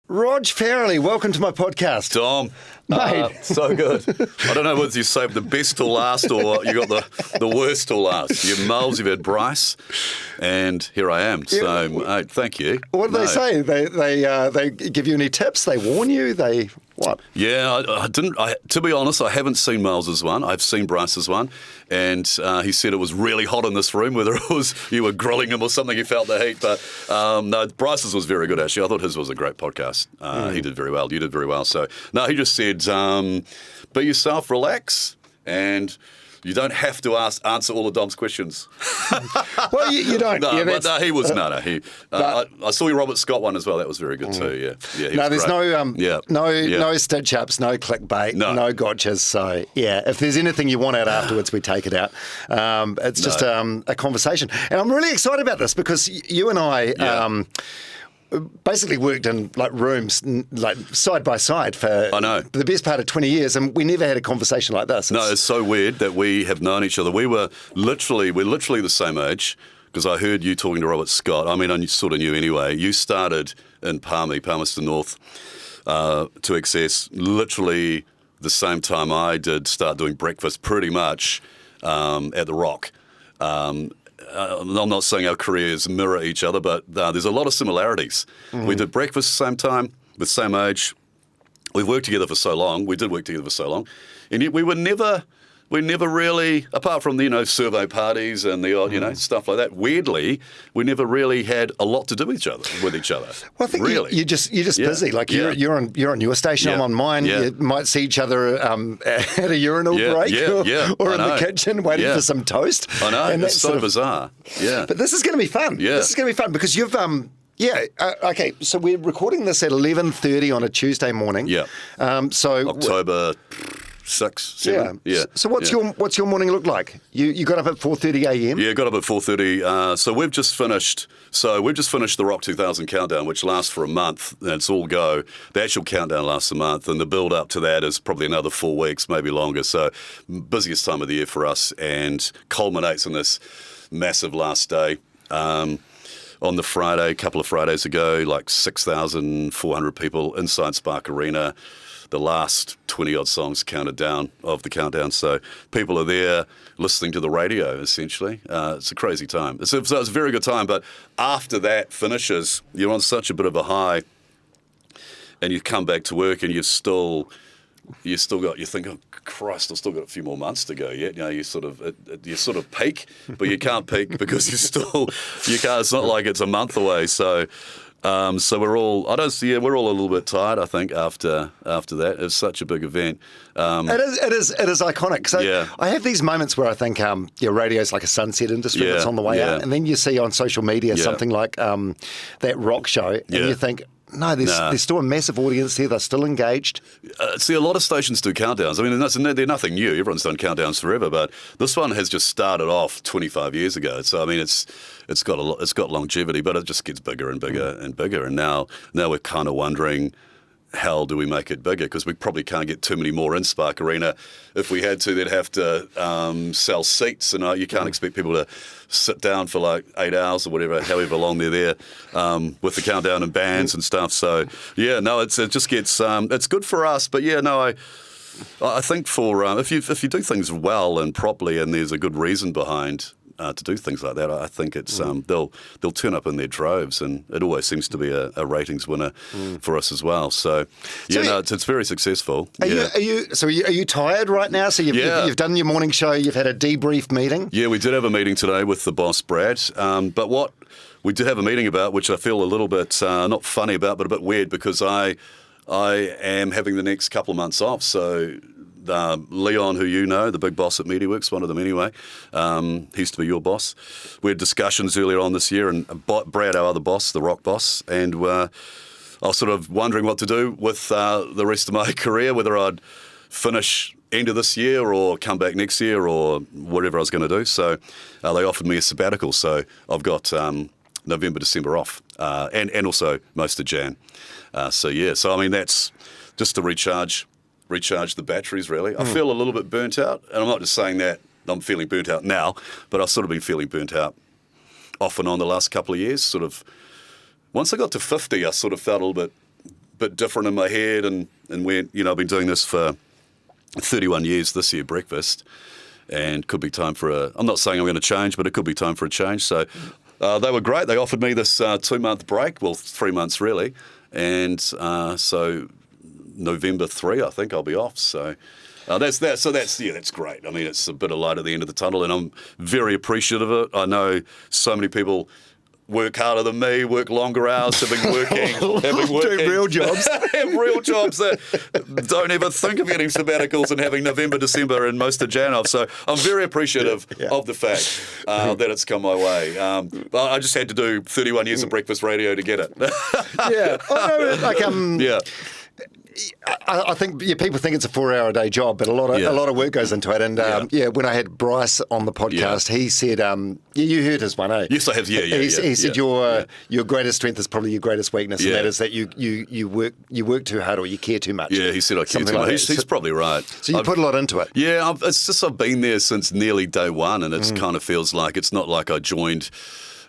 Roger Farrelly, welcome to my podcast. Tom, Mate. So good. I don't know whether you saved the best till last or you got the worst till last. You've Mulls, you've had Bryce, and here I am. So, mate, thank you. What do they say? They give you any tips? They warn you? They what? Yeah, I didn't. To be honest, I haven't seen Mulls' one. I've seen Bryce's one, and he said it was really hot in this room. Whether it was you were grilling him or something, he felt the heat. But no, Bryce's was very good actually. I thought his was a great podcast. He did very well. You did very well. So no, he just said, be yourself, relax, and you don't have to answer all of Dom's questions. Well, you don't. No, yeah, but he was I saw your Robert Scott one as well. That was very good too. Yeah. He No, was there's great. no stitch ups, no clickbait, no gotchas. So yeah, if there's anything you want out afterwards, we take it out. It's just a conversation, and I'm really excited about this because you and I. Basically worked in like rooms like side by side for the best part of 20 years, and we never had a conversation like this. No, it's so weird that we have known each other. We're literally the same age, because I heard you talking to Robert Scott. I mean, I sort of knew anyway. You started in Palmerston North to Excess literally the same time I did start doing breakfast pretty much at the Rock. I'm not saying our careers mirror each other, but there's a lot of similarities. We did breakfast the same time, the same age. We've worked together for so long. We did work together for so long. And yet we never really, apart from the, survey parties and the odd, stuff like that, weirdly, we never really had a lot to do with each other. Well, I think really. you're just busy. Like you're on your station, I'm on mine. Yeah. You might see each other at a urinal break or in the kitchen waiting for some toast. I know, and it's so bizarre. Yeah. But this is going to be fun. Yeah. This is going to be fun because you've okay, so we're recording this at 11:30 on a Tuesday morning. Yeah. So October 6, 7. Yeah. So what's your morning look like? You got up at 4:30 a.m. Yeah, got up at 4:30. So we've just finished the Rock 2000 countdown, which lasts for a month. And it's all go. The actual countdown lasts a month, and the build up to that is probably another 4 weeks, maybe longer. So busiest time of the year for us, and culminates in this massive last day. On the Friday, a couple of Fridays ago, like 6,400 people inside Spark Arena. The last 20-odd songs counted down of the countdown. So people are there listening to the radio, essentially. It's a crazy time. So it's a very good time. But after that finishes, you're on such a bit of a high, and you come back to work and you think, oh Christ, I've still got a few more months to go yet. You sort of peak, but you can't peak because you can't. It's not like it's a month away. So we're all a little bit tired, I think, after that. It's such a big event. It is iconic. So I have these moments where I think radio's like a sunset industry that's on the way out, and then you see on social media something like that rock show, and you think, no, there's still a massive audience here. They're still engaged. See, a lot of stations do countdowns. I mean, they're nothing new. Everyone's done countdowns forever, but this one has just started off 25 years ago. So I mean, it's got longevity, but it just gets bigger and bigger and bigger. And now we're kind of wondering, how do we make it bigger? Because we probably can't get too many more in Spark Arena. If we had to, they'd have to sell seats, and you can't expect people to sit down for like 8 hours or whatever, however long they're there, with the countdown and bands and stuff. So it just gets it's good for us. But I think for if you do things well and properly, and there's a good reason behind to do things like that, I think it's they'll turn up in their droves, and it always seems to be a ratings winner for us as well. So it's very successful. Are you tired right now? So you've done your morning show, you've had a debrief meeting. Yeah, we did have a meeting today with the boss Brad. But what we did have a meeting about, which I feel a little bit not funny about, but a bit weird, because I am having the next couple of months off. So Leon, who you know, the big boss at MediaWorks, one of them anyway, he used to be your boss. We had discussions earlier on this year, and Brad, our other boss, the rock boss, and I was sort of wondering what to do with the rest of my career, whether I'd finish end of this year or come back next year or whatever I was going to do. So they offered me a sabbatical, so I've got November, December off, and also most of Jan. So I mean, that's just to recharge the batteries, really. I feel a little bit burnt out, and I'm not just saying that I'm feeling burnt out now, but I've sort of been feeling burnt out off and on the last couple of years. Sort of, once I got to 50, I sort of felt a little bit bit different in my head, and went, I've been doing this for 31 years this year, breakfast, and could be time for I'm not saying I'm going to change, but it could be time for a change. So they were great. They offered me this 2-month break, well, 3 months really, and so November 3, I think I'll be off. So that's great. I mean, it's a bit of light at the end of the tunnel, and I'm very appreciative of it. I know so many people work harder than me, work longer hours, have been working, doing real jobs, have real jobs that don't ever think of getting sabbaticals and having November, December, and most of Jan off. So I'm very appreciative of the fact that it's come my way. But I just had to do 31 years of breakfast radio to get it. I think people think it's a 4-hour-a-day job, but a lot of work goes into it. And when I had Bryce on the podcast, he said, you heard his one, eh? Yes, I have. He said your greatest strength is probably your greatest weakness, and that is that you work too hard or you care too much. Yeah, he said I care too much. He's probably right. So you put a lot into it. Yeah, it's just I've been there since nearly day one, and it kind of feels like it's not like I joined.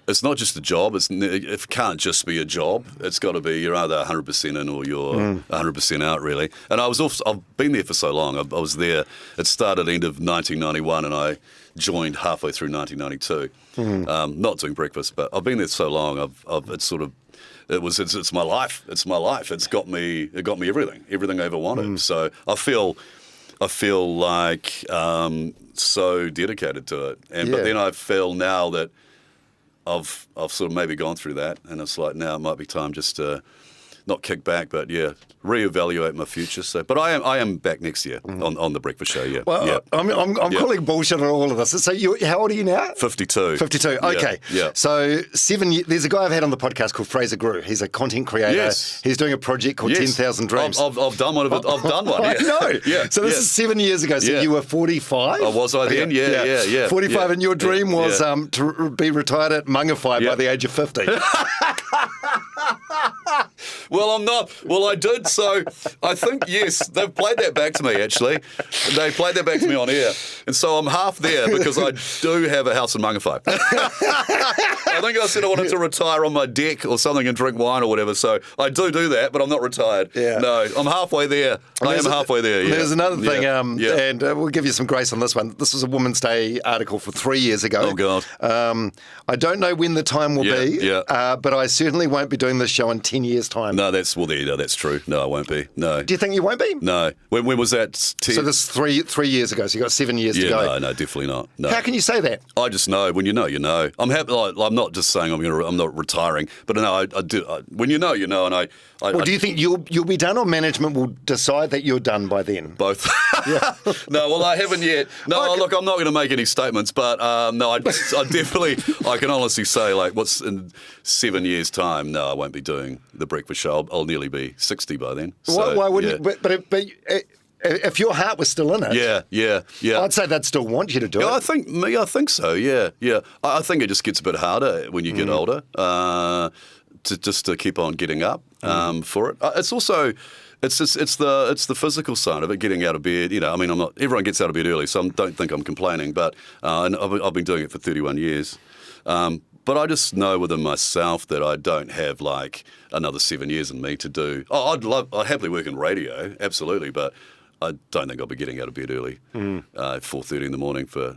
It's not just a job. It can't just be a job. It's got to be you're either 100% in or you're 100% out, really. And I've been there for so long. I was there. It started end of 1991, and I joined halfway through 1992. Not doing breakfast, but I've been there so long. It's my life. It's my life. It got me everything I ever wanted. So I feel like so dedicated to it. But then I feel now that I've sort of maybe gone through that, and it's like now it might be time just to not kick back, but reevaluate my future. So, but I am back next year on the breakfast show. Yeah. Well, I'm calling bullshit on all of this. So how old are you now? 52. 52. Okay. Yeah. So 7 years. There's a guy I've had on the podcast called Fraser Grew. He's a content creator. Yes. He's doing a project called 10,000 Dreams. I've done one of it. I've done one. Yeah. I know. Yeah. So this is 7 years ago. So you were 45. Oh, was I then? Yeah. 45, and your dream was to be retired at Mangawhai by the age of 50. Well, I'm not. Well, I did. So I think, yes, they've played that back to me, actually. They played that back to me on air. And so I'm half there because I do have a house in Mangawhai. I think I said I wanted to retire on my deck or something and drink wine or whatever. So I do that, but I'm not retired. Yeah. No, I'm halfway there. I am halfway there, yeah. There's another thing, and we'll give you some grace on this one. This was a Women's Day article for 3 years ago. Oh, God. I don't know when the time will be, but I certainly won't be doing this show in 10 years' time. No, that's true. No, I won't be. No. Do you think you won't be? No. When was that? So this 3 years ago. So you got 7 years to go. No, definitely not. No. How can you say that? I just know. When you know, you know. I'm happy. I'm not just saying I'm not retiring, but no, I do. When you know, you know. And do you think you'll be done, or management will decide that you're done by then? Both. No, well, I haven't yet. No, look, I'm not going to make any statements, but no, I definitely, I can honestly say, like, what's in 7 years' time? No, I won't be doing the breakfast show. I'll nearly be 60 by then. So, why wouldn't you? But if your heart was still in it, yeah, I'd say they'd still want you to do it. I think so. Yeah. I think it just gets a bit harder when you get older to keep on getting up for it. It's also. It's the physical side of it, getting out of bed. I mean, everyone gets out of bed early, so I don't think I'm complaining. But and I've been doing it for 31 years. But I just know within myself that I don't have like another 7 years in me to do. I'd happily work in radio, absolutely, but I don't think I'll be getting out of bed early, 4:30 in the morning for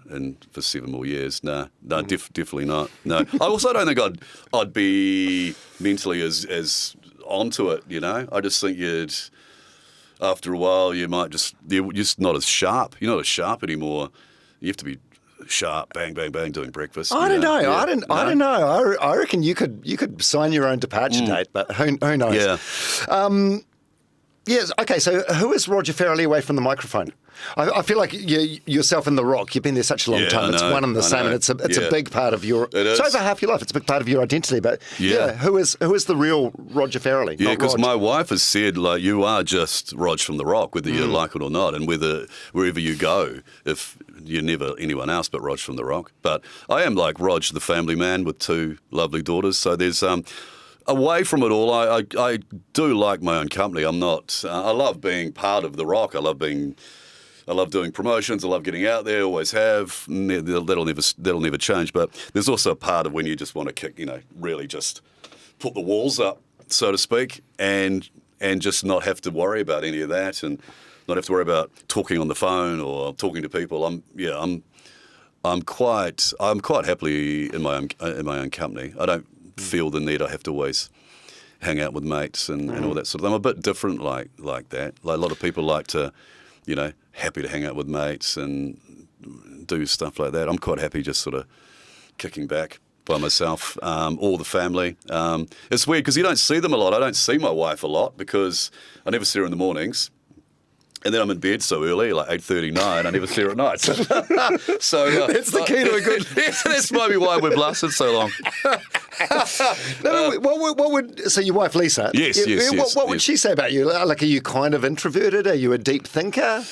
7 more years. No, definitely not. No, I also don't think I'd be mentally as onto it. I just think after a while you're just not as sharp. You're not as sharp anymore. You have to be sharp, bang, bang, bang, doing breakfast. I don't know. I don't know. I reckon you could sign your own departure date, but who knows? Yeah. Yes. Okay. So, who is Roger Farrelly away from the microphone? I feel like yourself in The Rock. You've been there such a long time. It's one and the same, and it's a big part of your. It's over half your life. It's a big part of your identity. But who is the real Roger Farrelly? Yeah, because my wife has said, like, you are just Rog from The Rock, whether you like it or not, and wherever you go, if you're never anyone else but Rog from The Rock. But I am like Rog, the family man with 2 lovely daughters. So there's away from it all, I do like my own company. I'm not. I love being part of The Rock. I love doing promotions. I love getting out there. Always have. That'll never change. But there's also a part of when you just want to kick. Really just put the walls up, so to speak, and just not have to worry about any of that, and not have to worry about talking on the phone or talking to people. I'm quite happily in my own company. I don't feel the need I have to always hang out with mates and all that sort of thing. I'm a bit different like that. Like a lot of people like to, happy to hang out with mates and do stuff like that. I'm quite happy just sort of kicking back by myself, or the family. It's weird because you don't see them a lot. I don't see my wife a lot because I never see her in the mornings. And then I'm in bed so early, like 8:39. I never see her at night. So that's the key to a good. That's maybe why we've lasted so long. So your wife Lisa? Yes. What would she say about you? Like, are you kind of introverted? Are you a deep thinker?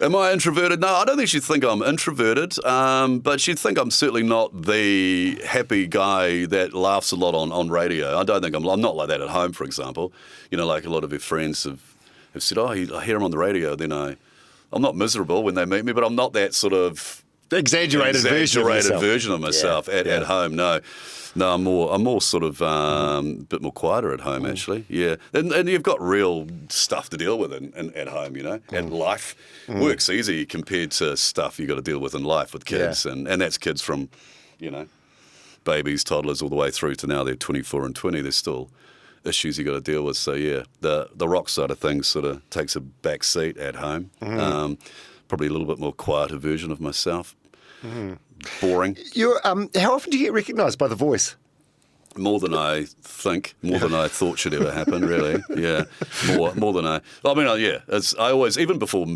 Am I introverted? No, I don't think she'd think I'm introverted, but she'd think I'm certainly not the happy guy that laughs a lot on radio. I don't think I'm not like that at home, for example. Like a lot of her friends have said, I hear him on the radio, then I'm not miserable when they meet me, but I'm not that sort of exaggerated version of myself at home. No, I'm more sort of a bit more quieter at home, actually. Yeah, and you've got real stuff to deal with at home, and life works easy compared to stuff you got to deal with in life with kids, and that's kids from, babies, toddlers, all the way through to now they're 24 and 20. There's still issues you got to deal with. So the rock side of things sort of takes a back seat at home. Probably a little bit more quieter version of myself. Boring. How often do you get recognised by The Voice? More than I think, more than I thought should ever happen, really. Yeah, more than I mean, I always, even before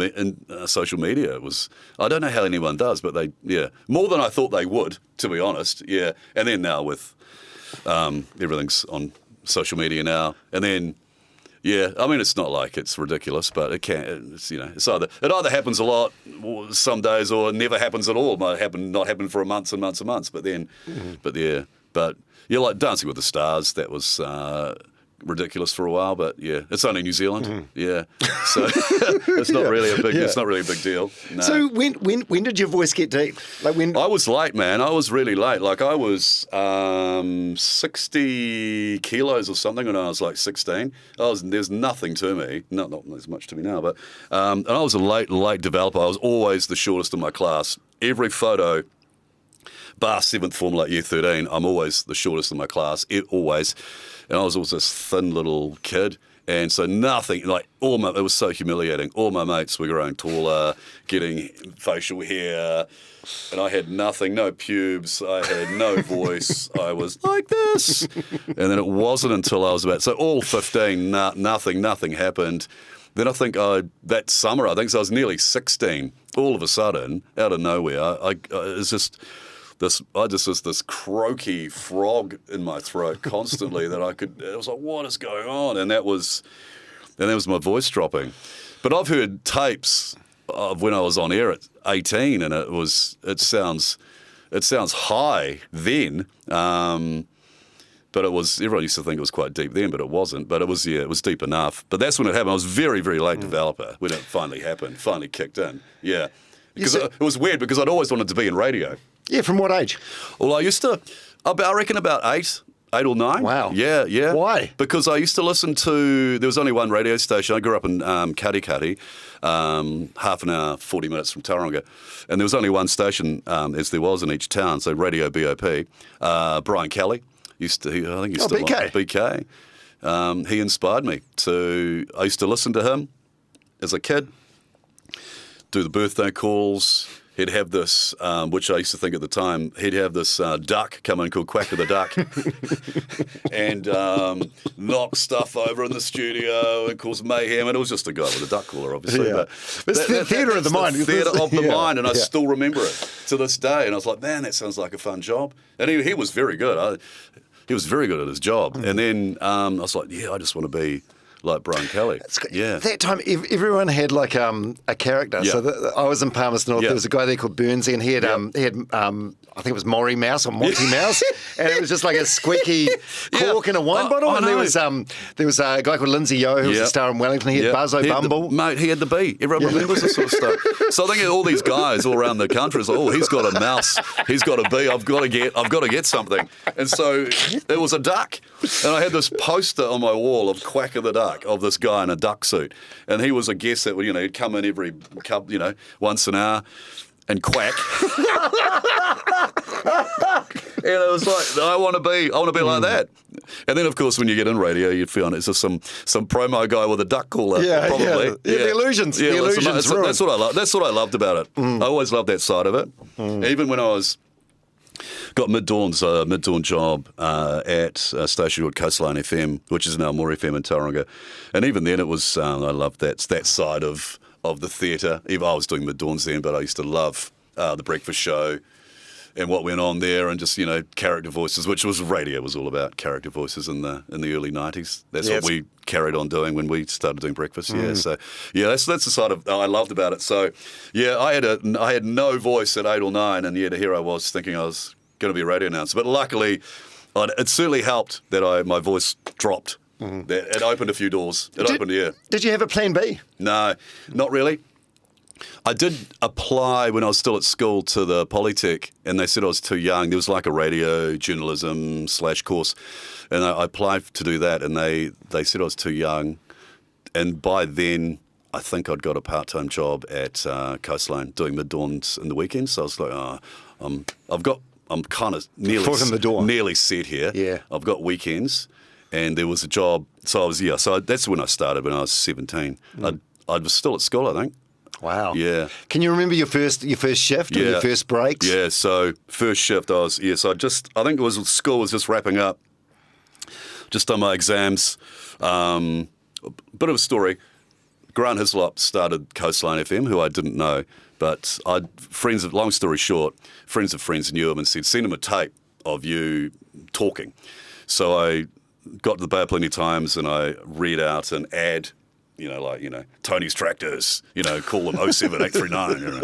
social media, it was, I don't know how anyone does, but more than I thought they would, to be honest. Yeah, and then now with everything's on social media now, and then I mean, it's not like it's ridiculous, but it can. It's it either happens a lot some days or it never happens at all. It might not happen for months and months and months, but then, like Dancing with the Stars, that was ridiculous for a while, but it's only New Zealand. So it's not really a big deal. No. So when did your voice get deep? Like when? I was late, man. I was really late. Like I was 60 kilos or something when I was like 16. There's nothing to me. Not as much to me now, but and I was a late developer. I was always the shortest in my class. Every photo, bar 7th form, like year 13, I'm always the shortest in my class. Always. And I was always this thin little kid. And so nothing, it was so humiliating. All my mates were growing taller, getting facial hair, and I had nothing, no pubes, I had no voice. I was like this. And then it wasn't until I was all 15, nothing happened. Then I think that summer, so I was nearly 16, all of a sudden, out of nowhere, it's just... I just was this croaky frog in my throat constantly that I was like, what is going on? And that was my voice dropping. But I've heard tapes of when I was on air at 18, and it sounds high then. But everyone used to think it was quite deep then, but it wasn't. But it was deep enough. But that's when it happened. I was very, very late developer when it finally happened, finally kicked in. Yeah. Because it was weird because I'd always wanted to be in radio. Yeah, from what age? Well, I reckon about 8 or 9. Wow. Yeah. Why? Because I used to listen to, there was only one radio station. I grew up in Karikari, half an hour, 40 minutes from Tauranga. And there was only one station, as there was in each town, so Radio BOP. Brian Kelly I think he's still BK. On. BK. He inspired me I used to listen to him as a kid, do the birthday calls. He'd have this, which I used to think at the time, he'd have this duck come in called Quack of the Duck and knock stuff over in the studio and cause mayhem. And it was just a guy with a duck cooler, obviously. Yeah. But it's the theatre of the mind. Theatre of the mind, and I still remember it to this day. And I was like, man, that sounds like a fun job. And he was very good. He was very good at his job. And then I was like, I just want to be like Brian Kelly. Yeah. That time, everyone had like a character. Yeah. So I was in Palmerston North. Yeah. There was a guy there called Burnsy, and he had I think it was Maury Mouse or Monty Mouse, and it was just like a squeaky cork in a wine bottle. And there was a guy called Lindsay Yo who was a star in Wellington. He had Buzzo Bumble. Mate, he had the bee. Everyone remembers this sort of stuff. So I think all these guys all around the country is like, he's got a mouse, he's got a bee. I've got to get something. And so there was a duck, and I had this poster on my wall of Quack of the Duck. park of this guy in a duck suit. And he was a guest that would, he'd come in every couple, once an hour and quack. And it was like, I want to be like that. And then, of course, when you get in radio, you'd feel it's just some promo guy with a duck cooler, probably. Yeah, the illusions. Yeah, the illusions. That's what I love. That's what I loved about it. I always loved that side of it. Even when I got mid-dawn job at a station called Coastline FM, which is now More FM in Tauranga. And even then it was, I loved that side of the theatre. Even I was doing mid-dawns then, but I used to love the breakfast show and what went on there, and just character voices, which was radio was all about, character voices in the early 90s. That's what we carried on doing when we started doing breakfast. That's the side of I loved about it. So I had no voice at 8 or 9, and yet here I was thinking I was going to be a radio announcer. But luckily, it certainly helped that my voice dropped. It opened a few doors. Did you have a plan B? No, not really. I did apply when I was still at school to the Polytech, and they said I was too young. There was like a radio journalism / course, and I applied to do that, and they said I was too young. And by then, I think I'd got a part-time job at Coastline doing mid-dawns in the weekends. So I was like, I'm kind of nearly set here. Yeah. I've got weekends, and there was a job. So that's when I started, when I was 17. I was still at school, I think. Wow. Yeah. Can you remember your first shift or your first breaks? Yeah, so first shift I think it was school was just wrapping up. Just done my exams. Bit of a story. Grant Hislop started Coastline FM, who I didn't know, but long story short, friends of friends knew him and said, send him a tape of you talking. So I got to the Bay of Plenty Times and I read out an ad, Tony's Tractors, call them 07839,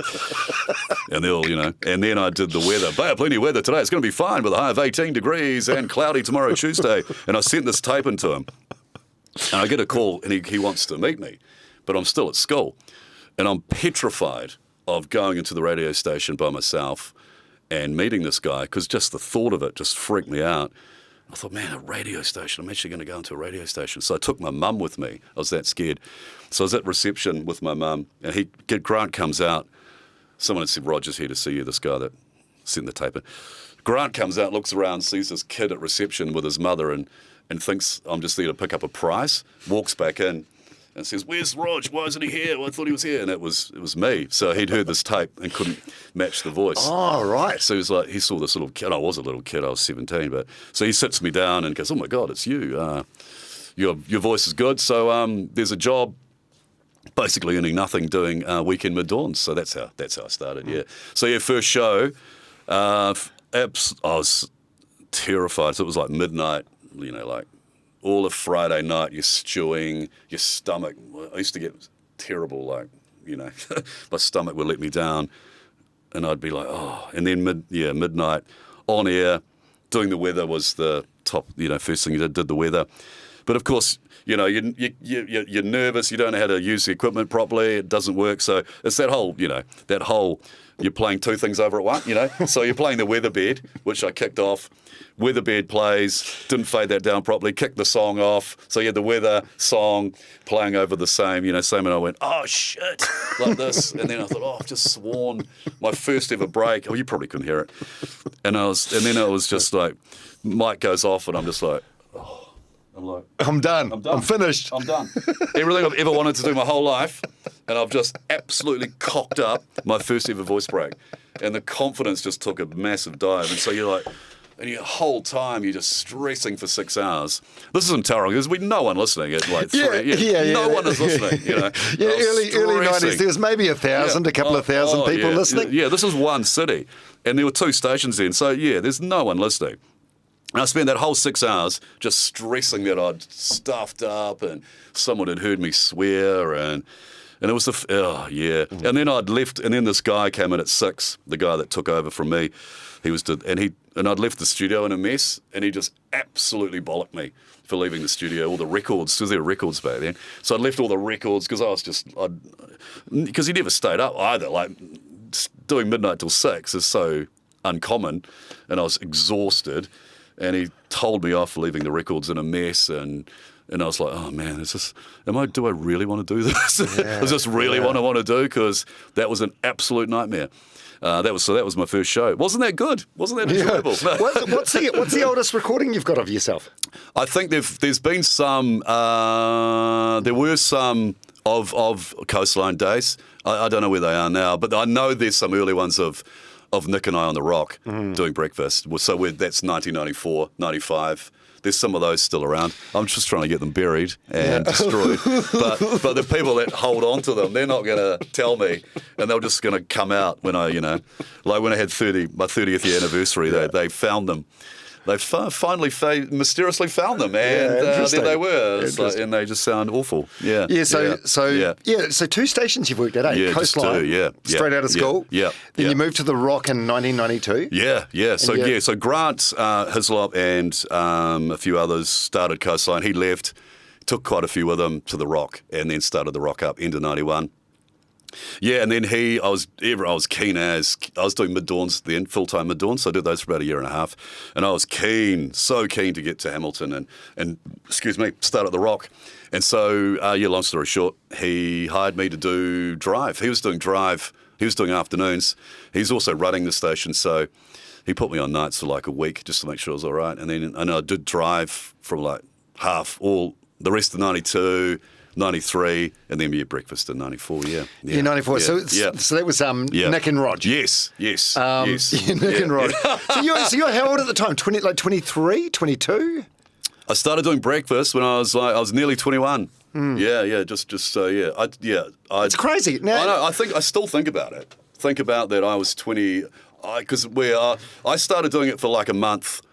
and they'll, and then I did the weather. Bay of Plenty weather today, it's going to be fine with a high of 18 degrees and cloudy tomorrow, Tuesday. And I sent this tape into him. And I get a call and he wants to meet me, but I'm still at school. And I'm petrified of going into the radio station by myself and meeting this guy, because just the thought of it just freaked me out. I thought, man, a radio station. I'm actually going to go into a radio station. So I took my mum with me. I was that scared. So I was at reception with my mum, and Grant comes out. Someone had said, Roger's here to see you, this guy that sent the tape in. Grant comes out, looks around, sees this kid at reception with his mother and thinks I'm just there to pick up a prize, walks back in and says, where's Rog? Why isn't he here? Well, I thought he was here. And it was me. So he'd heard this tape and couldn't match the voice. Oh, right. So he was like, he saw this little kid. I was a little kid. I was 17. But so he sits me down and goes, oh, my God, it's you. Your voice is good. So there's a job basically earning nothing doing weekend mid-dawns. So that's how I started, yeah. So, first show, I was terrified. So it was like midnight, like all of Friday night, you're stewing, your stomach. I used to get terrible, my stomach would let me down, and I'd be like, oh. And then midnight, on air, doing the weather was the top, first thing you did the weather. But of course, you're nervous, you don't know how to use the equipment properly, it doesn't work. So it's that whole, you're playing two things over at once, So you're playing the weather bed, which I kicked off. Weather bed plays, didn't fade that down properly, kicked the song off. So you had the weather song playing over the same, and I went, oh shit, like this. And then I thought, oh, I've just sworn my first ever break. Oh, you probably couldn't hear it. And then it was just like, mic goes off and I'm just like, oh. I'm like, I'm done. I'm finished. I'm done. Everything I've ever wanted to do my whole life, and I've just absolutely cocked up my first ever voice break. And the confidence just took a massive dive. And so you're like, and your whole time you're just stressing for 6 hours. This isn't Tauranga. There's no one listening at like 3. No one is listening. Early 90s. There was maybe 1,000, a couple of thousand people listening. Yeah, this is one city, and there were 2 stations then. So there's no one listening. And I spent that whole 6 hours just stressing that I'd stuffed up and someone had heard me swear, and it was And then I'd left, and then this guy came in at 6, the guy that took over from me. And I'd left the studio in a mess, and he just absolutely bollocked me for leaving the studio, all the records, because there were records back then. So I'd left all the records because he never stayed up either. Like doing midnight till 6 is so uncommon, and I was exhausted. And he told me off for leaving the records in a mess, and And I was like, oh man, do I really want to do this? Is this really what I want to do? Because that was an absolute nightmare. That was my first show. Wasn't that good? Wasn't that enjoyable? No. What's the oldest recording you've got of yourself? I think there's been some. There were some of Coastline days. I don't know where they are now, but I know there's some early ones of Nick and I on the Rock doing breakfast. So that's 1994, 95. There's some of those still around. I'm just trying to get them buried and destroyed. But the people that hold on to them, they're not going to tell me, and they're just going to come out when I had my 30th year anniversary. They found them. They finally mysteriously found them, and there they were, and they just sound awful. Yeah. So 2 stations you've worked at, eh? Yeah, Coastline. Just 2, Straight out of school. Yeah. Then you moved to the Rock in 1992. Yeah. So Grant Hislop and a few others started Coastline. He left, took quite a few with him to the Rock, and then started the Rock up end of 91. Yeah, and then I was keen as, I was doing mid-dawns then, full-time mid-dawns, so I did those for about a year and a half, and I was so keen to get to Hamilton and start at the Rock. And so, long story short, he hired me to do drive. He was doing drive, he was doing afternoons, he's also running the station, so he put me on nights for like a week just to make sure I was all right, and I did drive from like the rest of 92, 93, and then we had breakfast in 94, yeah. 94. So that was Nick and Rog. Yes. Nick and Rog. So you're how old at the time? 23, 22? I started doing breakfast when I was nearly 21. It's crazy. Now, I know, I still think about it. Think about that I was 20, because I started doing it for like a month.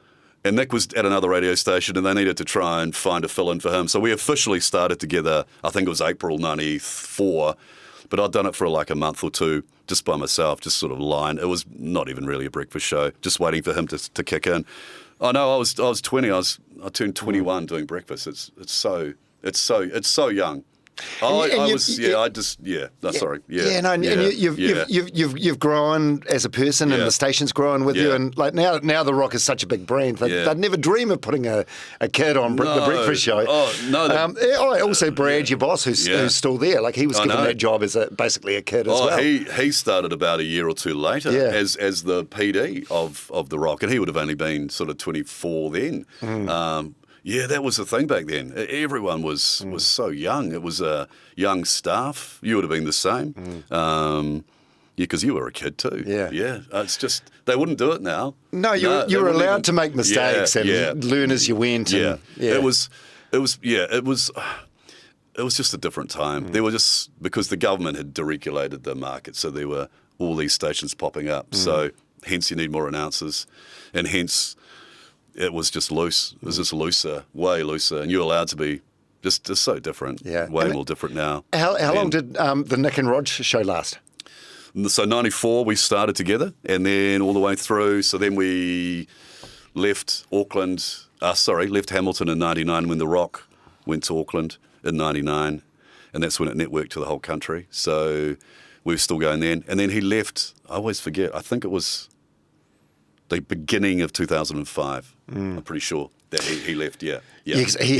And Nick was at another radio station, and they needed to try and find a fill-in for him. So we officially started together, I think it was April 94, but I'd done it for like a month or two just by myself, just sort of lying. It was not even really a breakfast show, just waiting for him to kick in. Oh no, I was 20. I turned 21 doing breakfast. It's so young. You've grown as a person, and the station's grown with you, and like now the Rock is such a big brand. They'd never dream of putting a kid on the breakfast show. Oh no! Also Brad, your boss, who's still there, like he was given that job as basically a kid as well. He started about a year or two later as the PD of the Rock, and he would have only been sort of 24 then. Yeah, that was the thing back then. Everyone was so young. It was young staff. You would have been the same. Because you were a kid too. Yeah. It's just they wouldn't do it now. No, you were allowed to make mistakes and learn as you went. It was just a different time. There were just because the government had deregulated the market, so there were all these stations popping up. So hence you need more announcers, and hence. It was just loose. It was just way looser, and you're allowed to be just so different. Way more different now. How long did the Nick and Rog show last? So 94 we started together, and then all the way through. So then we left Hamilton in 99 when the Rock went to Auckland in 99, and that's when it networked to the whole country. So we were still going then, and then he left. I always forget. I think it was the beginning of 2005. I'm pretty sure that he left, He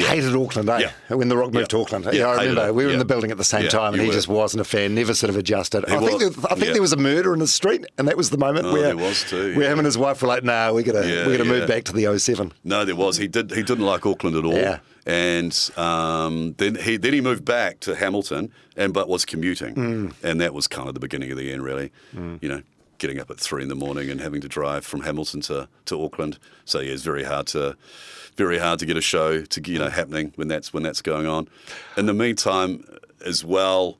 hated Auckland, when the Rock moved to Auckland. I remember. We were in the building at the same time, and he just wasn't a fan, never sort of adjusted. I think there was a murder in the street, and that was the moment where him and his wife were like, nah, we're gonna move back to the 07. No, there was. He didn't like Auckland at all. Yeah. And then he moved back to Hamilton, but was commuting. And that was kind of the beginning of the end, really. Getting up at 3 a.m. and having to drive from Hamilton to Auckland. So it's very hard to get a show happening when that's going on. In the meantime, as well,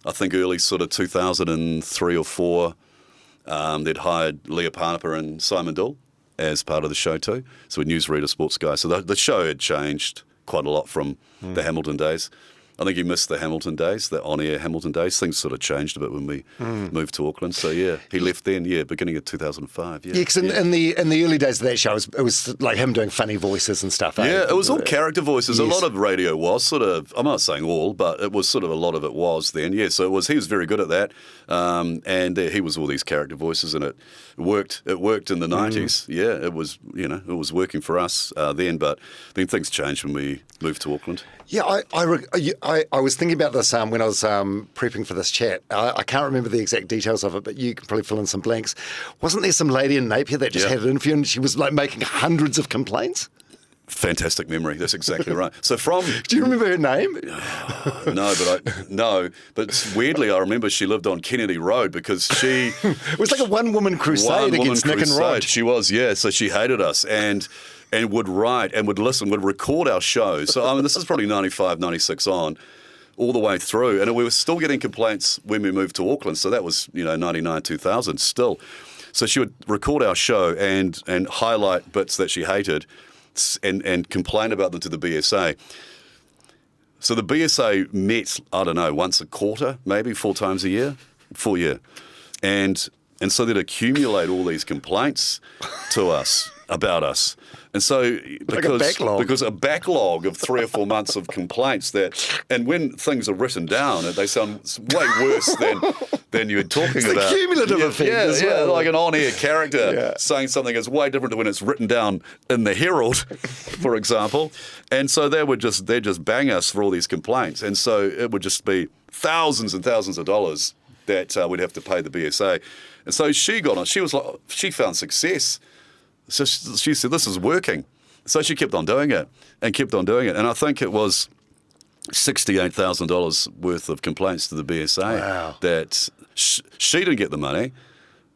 I think early sort of 2003 or 4, they'd hired Leah Parnapa and Simon Dool as part of the show too. So a newsreader, sports guy. So the show had changed quite a lot from the Hamilton days. I think he missed the Hamilton days, the on-air Hamilton days. Things sort of changed a bit when we moved to Auckland. So, yeah, he left then, beginning of 2005. Yeah, because in the early days of that show, it was like him doing funny voices and stuff. Yeah, it was all character voices. Yes. A lot of radio was sort of, I'm not saying all, but it was sort of a lot of it was then. Yeah, so he was very good at that. And he was all these character voices, and it worked. It worked in the 90s. Yeah, it was, it was working for us then, but then things changed when we moved to Auckland. Yeah, I was thinking about this when I was prepping for this chat. I can't remember the exact details of it, but you can probably fill in some blanks. Wasn't there some lady in Napier that just had an interview and she was like making hundreds of complaints? Fantastic memory. That's exactly right. So do you remember her name? No, but weirdly, I remember she lived on Kennedy Road because she it was like a one-woman crusade against Nick and Rod. She was, yeah. So she hated us and would write and would listen, would record our shows. So this is probably 95, 96 on, all the way through, and we were still getting complaints when we moved to Auckland. So that was 99, 2000 still. So she would record our show and highlight bits that she hated. And complain about them to the BSA. So the BSA met, I don't know, once a quarter, maybe 4 times a year, and so they'd accumulate all these complaints to us about us. And so because a backlog of 3 or 4 months of complaints and when things are written down, they sound way worse than you're talking about. It's the cumulative effect as well. Yeah, like an on-air character saying something is way different to when it's written down in the Herald, for example. And so they'd just bang us for all these complaints. And so it would just be thousands and thousands of dollars that we'd have to pay the BSA. And so she got on. She found success. So she said, this is working. So she kept on doing it. And I think it was $68,000 worth of complaints to the BSA that she didn't get the money.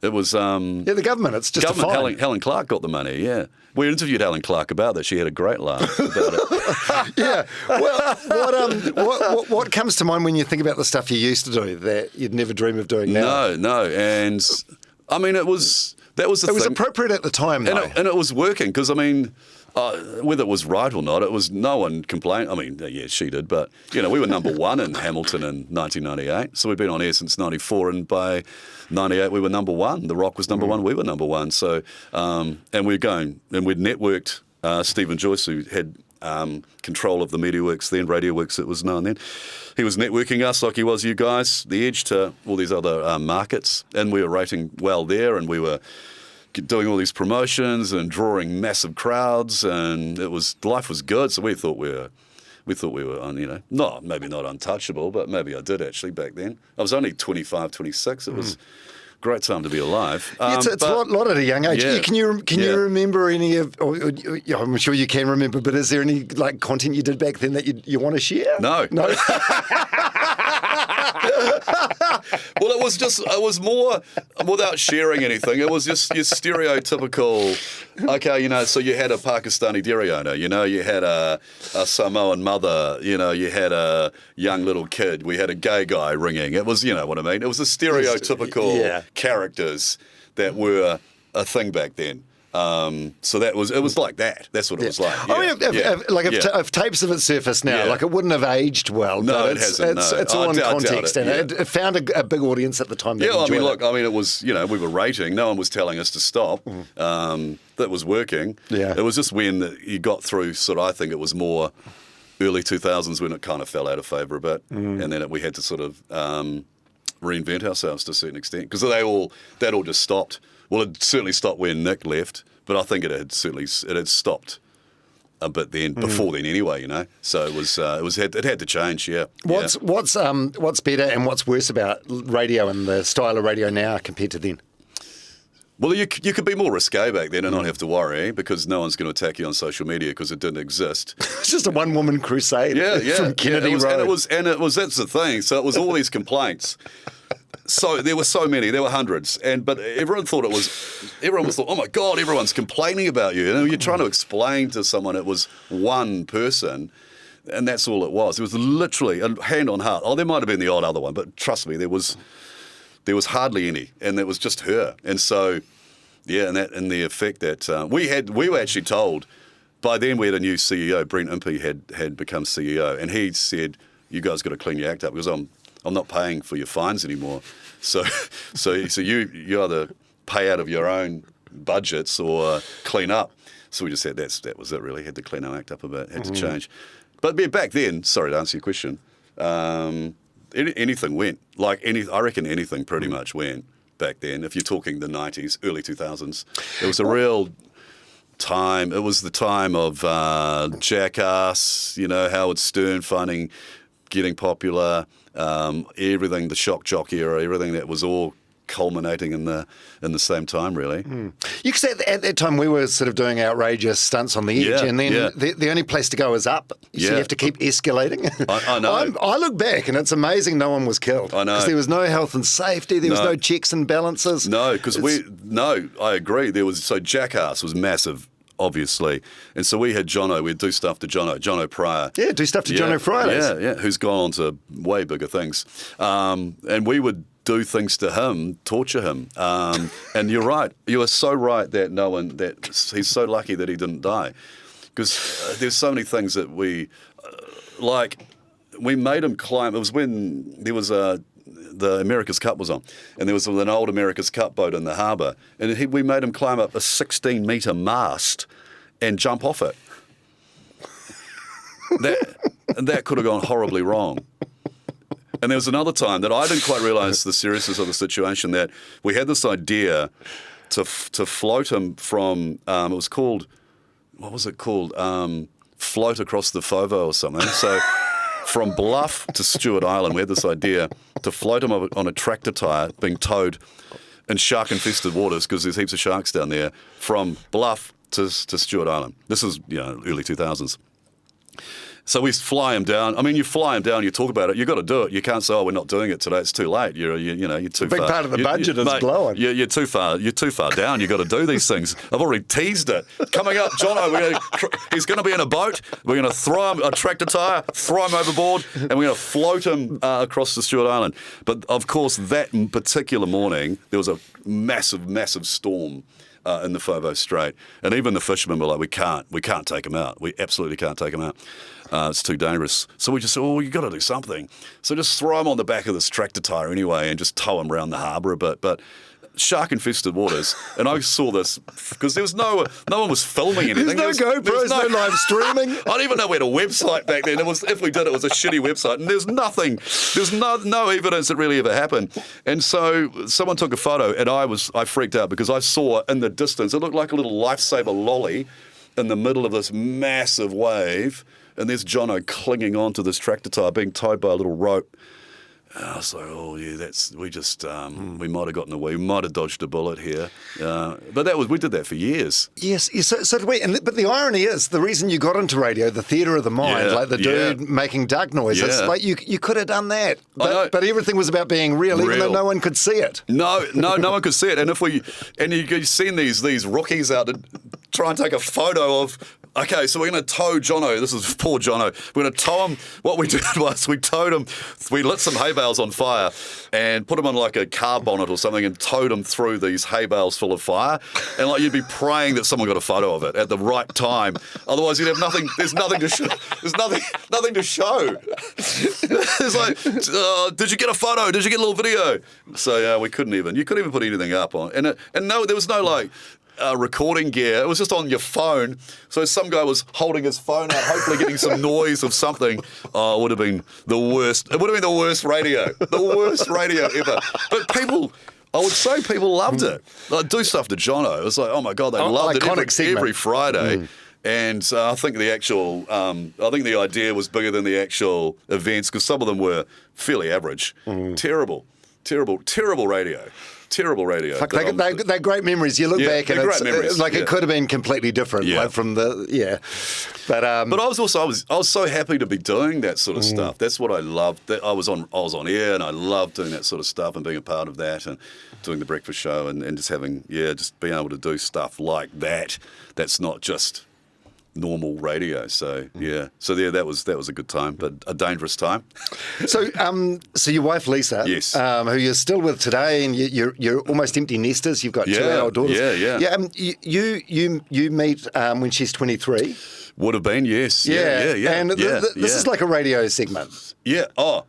It was... the government. It's just government. A fine. Helen Clark got the money, yeah. We interviewed Helen Clark about that. She had a great laugh about it. Yeah. Well, what comes to mind when you think about the stuff you used to do that you'd never dream of doing now? No. And, I mean, that was the thing. It was appropriate at the time, though. And it was working, because, I mean, whether it was right or not, it was no one complained. I mean, yeah, she did, but, we were number 1 in Hamilton in 1998. So we've been on air since 94, and by 98 we were number 1. The Rock was number 1, we were number 1. So, and we'd networked Stephen Joyce, who had control of the MediaWorks then, RadioWorks it was known then. He was networking us like he was you guys, The Edge, to all these other markets, and we were rating well there, and we were doing all these promotions and drawing massive crowds, and life was good. So we thought we were on, maybe not untouchable, but maybe I did actually back then. I was only 25, 26. It was a great time to be alive. It's a lot at a young age. Yeah, can you remember any of? I'm sure you can remember, but is there any content you did back then that you want to share? No. Well, it was more, without sharing anything, it was just your stereotypical, so you had a Pakistani dairy owner, you had a Samoan mother, you had a young little kid, we had a gay guy ringing. It was, what I mean? It was the stereotypical characters that were a thing back then. So it was like that. That's what it was like. Yeah. If tapes of it surfaced now, it wouldn't have aged well. No, it hasn't. It's all in context, and it found a big audience at the time. Yeah, it was. We were rating. No one was telling us to stop. That was working. Yeah, it was just when you got through. I think it was more early 2000s when it kind of fell out of favour a bit, and then we had to sort of reinvent ourselves to a certain extent, because that all just stopped. Well, it certainly stopped when Nick left, but I think it had stopped a bit then, before then anyway, So it had to change, yeah. What's better and what's worse about radio and the style of radio now compared to then? Well, you could be more risque back then and not have to worry, because no one's going to attack you on social media because it didn't exist. It's just a one-woman crusade from Kennedy Road. That's the thing. So it was all these complaints. So there were so many, there were hundreds, but everyone thought, oh my God, everyone's complaining about you. You're trying to explain to someone it was one person, and that's all it was. It was literally a hand on heart. Oh, there might have been the odd other one, but trust me, there was hardly any, and it was just her. And so, and the effect that we were actually told. By then we had a new CEO. Brent Impey had become CEO, and he said, you guys got to clean your act up because I'm not paying for your fines anymore. So you either pay out of your own budgets or clean up. So we just said that was it really. Had to clean our act up a bit, had to change. But back then, sorry to answer your question, anything went. I reckon anything pretty much went back then. If you're talking the 90s, early 2000s, it was a real time. It was the time of Jackass, Howard Stern getting popular, everything, the shock jock era, everything that was all culminating in the same time, really. You could say at that time we were sort of doing outrageous stunts on the edge, and then the only place to go is up. So you have to keep escalating. I know. I look back, and it's amazing no one was killed. I know. Because there was no health and safety. There was no checks and balances. No, because I agree. So Jackass was massive, obviously. And so we had Jono, we'd do stuff to Jono Pryor. Yeah, do stuff to Jono Fridays. Yeah, who's gone on to way bigger things. And we would do things to him, torture him. And you're right. You are so right that he's so lucky that he didn't die. Because there's so many things that we made him climb. It was when there was the America's Cup was on, and there was an old America's Cup boat in the harbour, and we made him climb up a 16-metre mast and jump off it. That could have gone horribly wrong. And there was another time that I didn't quite realise the seriousness of the situation, that we had this idea to float him from, it was called, what was it called? Float across the Foveaux or something. So from Bluff to Stewart Island, we had this idea to float him on a tractor tyre being towed in shark-infested waters, because there's heaps of sharks down there, from Bluff to Stewart Island. This is early 2000s. So we fly him down. I mean, you fly him down, you talk about it, you've got to do it. You can't say, we're not doing it today, it's too late. You're too far. A big part of the budget is blowing. You're too far down, you've got to do these things. I've already teased it. Coming up, Jono, he's going to be in a boat, we're going to throw him a tractor tyre, throw him overboard, and we're going to float him across the Stewart Island. But of course, that particular morning, there was a massive, massive storm in the Foveaux Strait. And even the fishermen were like, we can't take him out. We absolutely can't take him out. It's too dangerous. So we just said, you've got to do something. So just throw him on the back of this tractor tyre anyway and just tow him around the harbour a bit. But shark-infested waters, and I saw this because there was no one was filming anything. There's no GoPros, no live streaming. I don't even know we had a website back then. If we did, it was a shitty website, and there's nothing. There's no evidence it really ever happened. And so someone took a photo, and I freaked out because I saw in the distance, it looked like a little lifesaver lolly in the middle of this massive wave, and there's Jono clinging onto this tractor tyre, being towed by a little rope. And I was like, we might have gotten away, we might have dodged a bullet here. But we did that for years. Yes, so did we. But the irony is, the reason you got into radio, the theatre of the mind, like the dude making duck noises, like you could have done that. But everything was about being real, even though no one could see it. No one could see it. And you've seen these rookies out to try and take a photo of. Okay, so we're going to tow Jono. This is poor Jono. We're going to tow him. What we did was we towed him. We lit some hay bales on fire and put him on like a car bonnet or something and towed him through these hay bales full of fire. And you'd be praying that someone got a photo of it at the right time. Otherwise, you'd have nothing. There's nothing to show. There's nothing to show. It's like, did you get a photo? Did you get a little video? So we couldn't even. You couldn't even put anything up on. And no, there was no recording gear. It was just on your phone. So some guy was holding his phone out, hopefully getting some noise of something. Oh, it would have been the worst. It would have been the worst radio. The worst radio ever. But I would say people loved it. Like, do stuff to Jono. It was like, oh my God, they loved it every Friday. And I think the idea was bigger than the actual events, because some of them were fairly average. Terrible radio. Terrible radio. Fuck, they're great memories. You look back and it could have been completely different. Yeah. But I was so happy to be doing that sort of stuff. That's what I loved. I was on air, and I loved doing that sort of stuff and being a part of that and doing the breakfast show and just having just being able to do stuff like that. That's not just normal radio. So that was a good time, but a dangerous time. So your wife Lisa, yes, who you're still with today, and you're almost empty nesters. You've got 2 adult daughters. Yeah. You meet when she's 23. Would have been, yes. Yeah. Yeah. And this is like a radio segment. Yeah. Oh,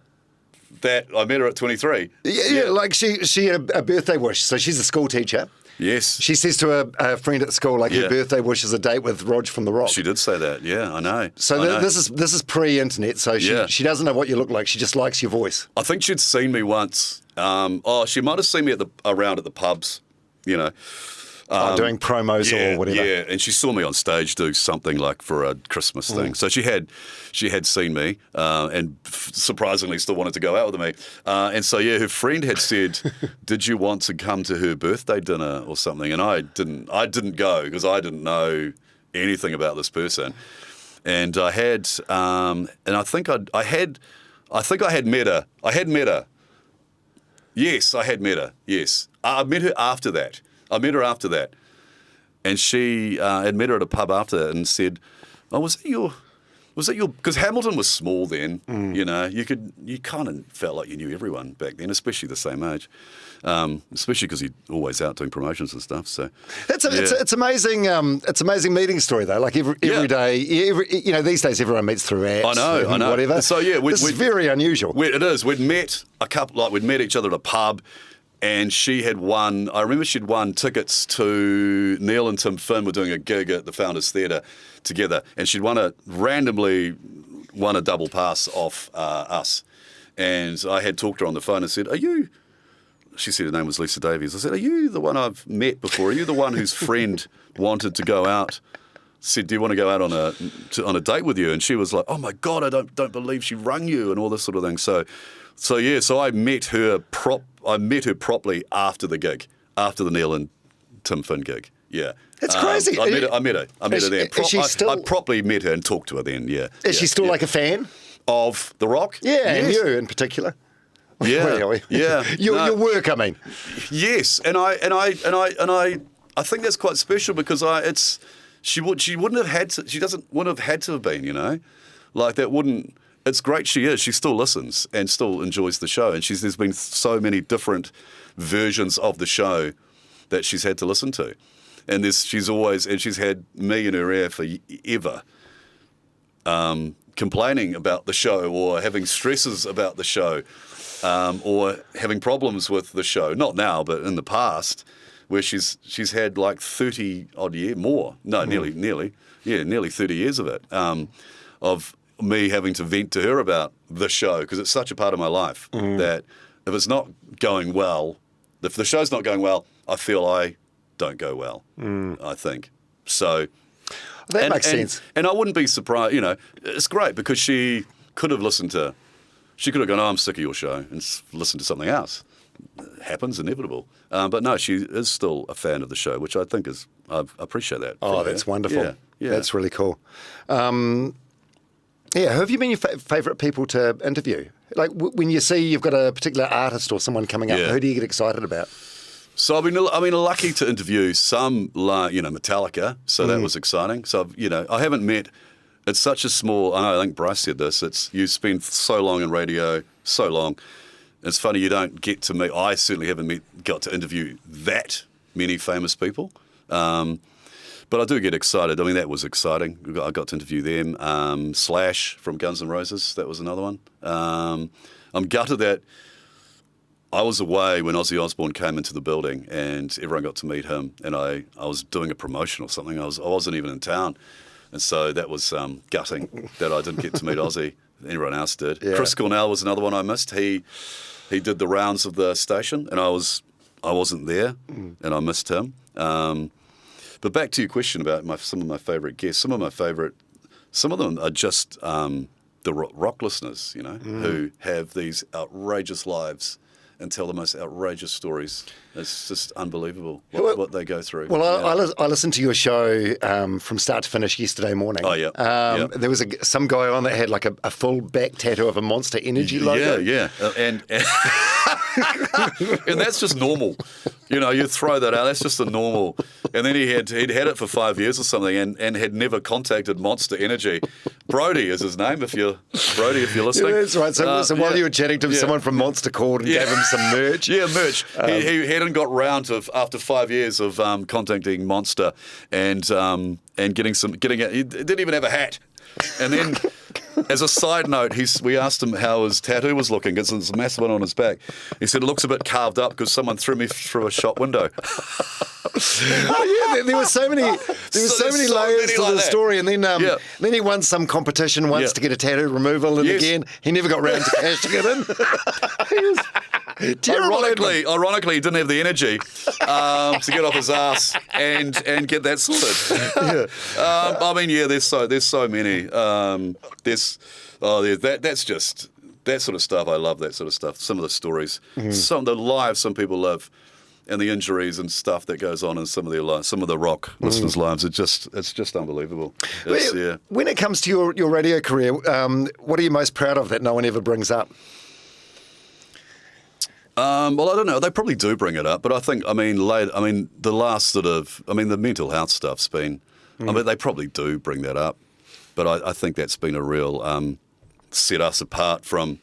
that I met her at 23. Yeah. Like she had a birthday wish. So she's a school teacher. Yes. She says to a friend at school, like, her birthday wish is a date with Roger from The Rock. She did say that. Yeah, I know. So this is pre-internet. So she doesn't know what you look like. She just likes your voice. I think she'd seen me once. She might have seen me around at the pubs, you know. Doing promos or whatever. Yeah, and she saw me on stage do something like for a Christmas thing. So she had seen me and surprisingly still wanted to go out with me. And so, her friend had said, did you want to come to her birthday dinner or something? And I didn't go because I didn't know anything about this person. And I had, and I think I had met her. I had met her. Yes, I had met her. Yes. I met her after that. And she had met her at a pub after that and said, "Oh, was that your?" Because Hamilton was small then. You know, you kind of felt like you knew everyone back then, especially the same age. Especially because you're always out doing promotions and stuff. So it's amazing. It's amazing meeting story though. Like every day, these days everyone meets through apps. I know. Whatever. So this is very unusual. It is. We'd met we'd met each other at a pub. And she had won, I remember she'd won tickets to Neil and Tim Finn were doing a gig at the Founders Theatre together. And she'd randomly won a double pass off us. And I had talked to her on the phone and said, she said her name was Lisa Davies. I said, are you the one I've met before? Are you the one whose friend wanted to go out? Said, do you want to go out on a date with you? And she was like, oh my God, I don't believe she rung you and all this sort of thing. So I met her properly after the gig, after the Neil and Tim Finn gig. Yeah. It's crazy. I met her then. I properly met her and talked to her then, yeah. Is she still like a fan? Of The Rock? Yeah, yes. And you in particular. Yeah. Yeah. Your work, I mean. Yes. And I think that's quite special because she wouldn't have had to have been, you know. Like that wouldn't. It's great she is. She still listens and still enjoys the show. And there's been so many different versions of the show that she's had to listen to. And she's had me in her ear forever, complaining about the show or having stresses about the show or having problems with the show. Not now, but in the past, where she's had like 30 odd years more. No, nearly 30 years of it, of me having to vent to her about the show because it's such a part of my life that if it's not going well, if the show's not going well, I feel I don't go well, I think. So that makes sense. And I wouldn't be surprised, you know, it's great because she could have gone, oh, I'm sick of your show and listened to something else. It happens, inevitable. But no, she is still a fan of the show, which I think I appreciate that. Oh, that's wonderful. Yeah. That's really cool. Who have you been your favourite people to interview? Like when you see you've got a particular artist or someone coming up, who do you get excited about? So I've been lucky to interview some, Metallica. So that was exciting. So I haven't met. It's such a small. I think Bryce said this. You spend so long in radio, so long. It's funny you don't get to meet. I certainly haven't got to interview that many famous people. But I do get excited. I mean, that was exciting. I got to interview them. Slash from Guns N' Roses, that was another one. I'm gutted that I was away when Ozzy Osbourne came into the building and everyone got to meet him. And I was doing a promotion or something. I wasn't even in town. And so that was gutting that I didn't get to meet Ozzy. Everyone else did. Yeah. Chris Cornell was another one I missed. He did the rounds of the station and I wasn't there and I missed him. But back to your question about some of my favourite guests. Some of them are just the rock listeners, who have these outrageous lives and tell the most outrageous stories. It's just unbelievable what they go through. Well, I listened to your show from start to finish yesterday morning. Oh, yeah. There was some guy on that had like a full back tattoo of a Monster Energy logo. Yeah. And that's just normal. You throw that out. That's just a normal. And then he'd had it for 5 years or something, and had never contacted Monster Energy. Brody is his name. If you're listening, Yeah, that's right. So while you were chatting to him, someone from Monster called and gave him some merch. Yeah, merch. He hadn't got round to after 5 years of contacting Monster and getting it. He didn't even have a hat. And then, as a side note, we asked him how his tattoo was looking. It's a massive one on his back. He said it looks a bit carved up because someone threw me through a shop window. Oh yeah, there were so many layers to the story, and then he won some competition once to get a tattoo removal, and again he never got round to cashing it in. Ironically, he didn't have the energy to get off his ass and get that sorted. There's so many. That's just that sort of stuff. I love that sort of stuff. Some of the stories, some of the lives some people live, and the injuries and stuff that goes on in some of their lives, some of the rock listeners' lives. It's just unbelievable. When it comes to your radio career, what are you most proud of that no one ever brings up? Well, I don't know. They probably do bring it up, but I think, the last the mental health stuff's been, they probably do bring that up, but I think that's been a real set us apart from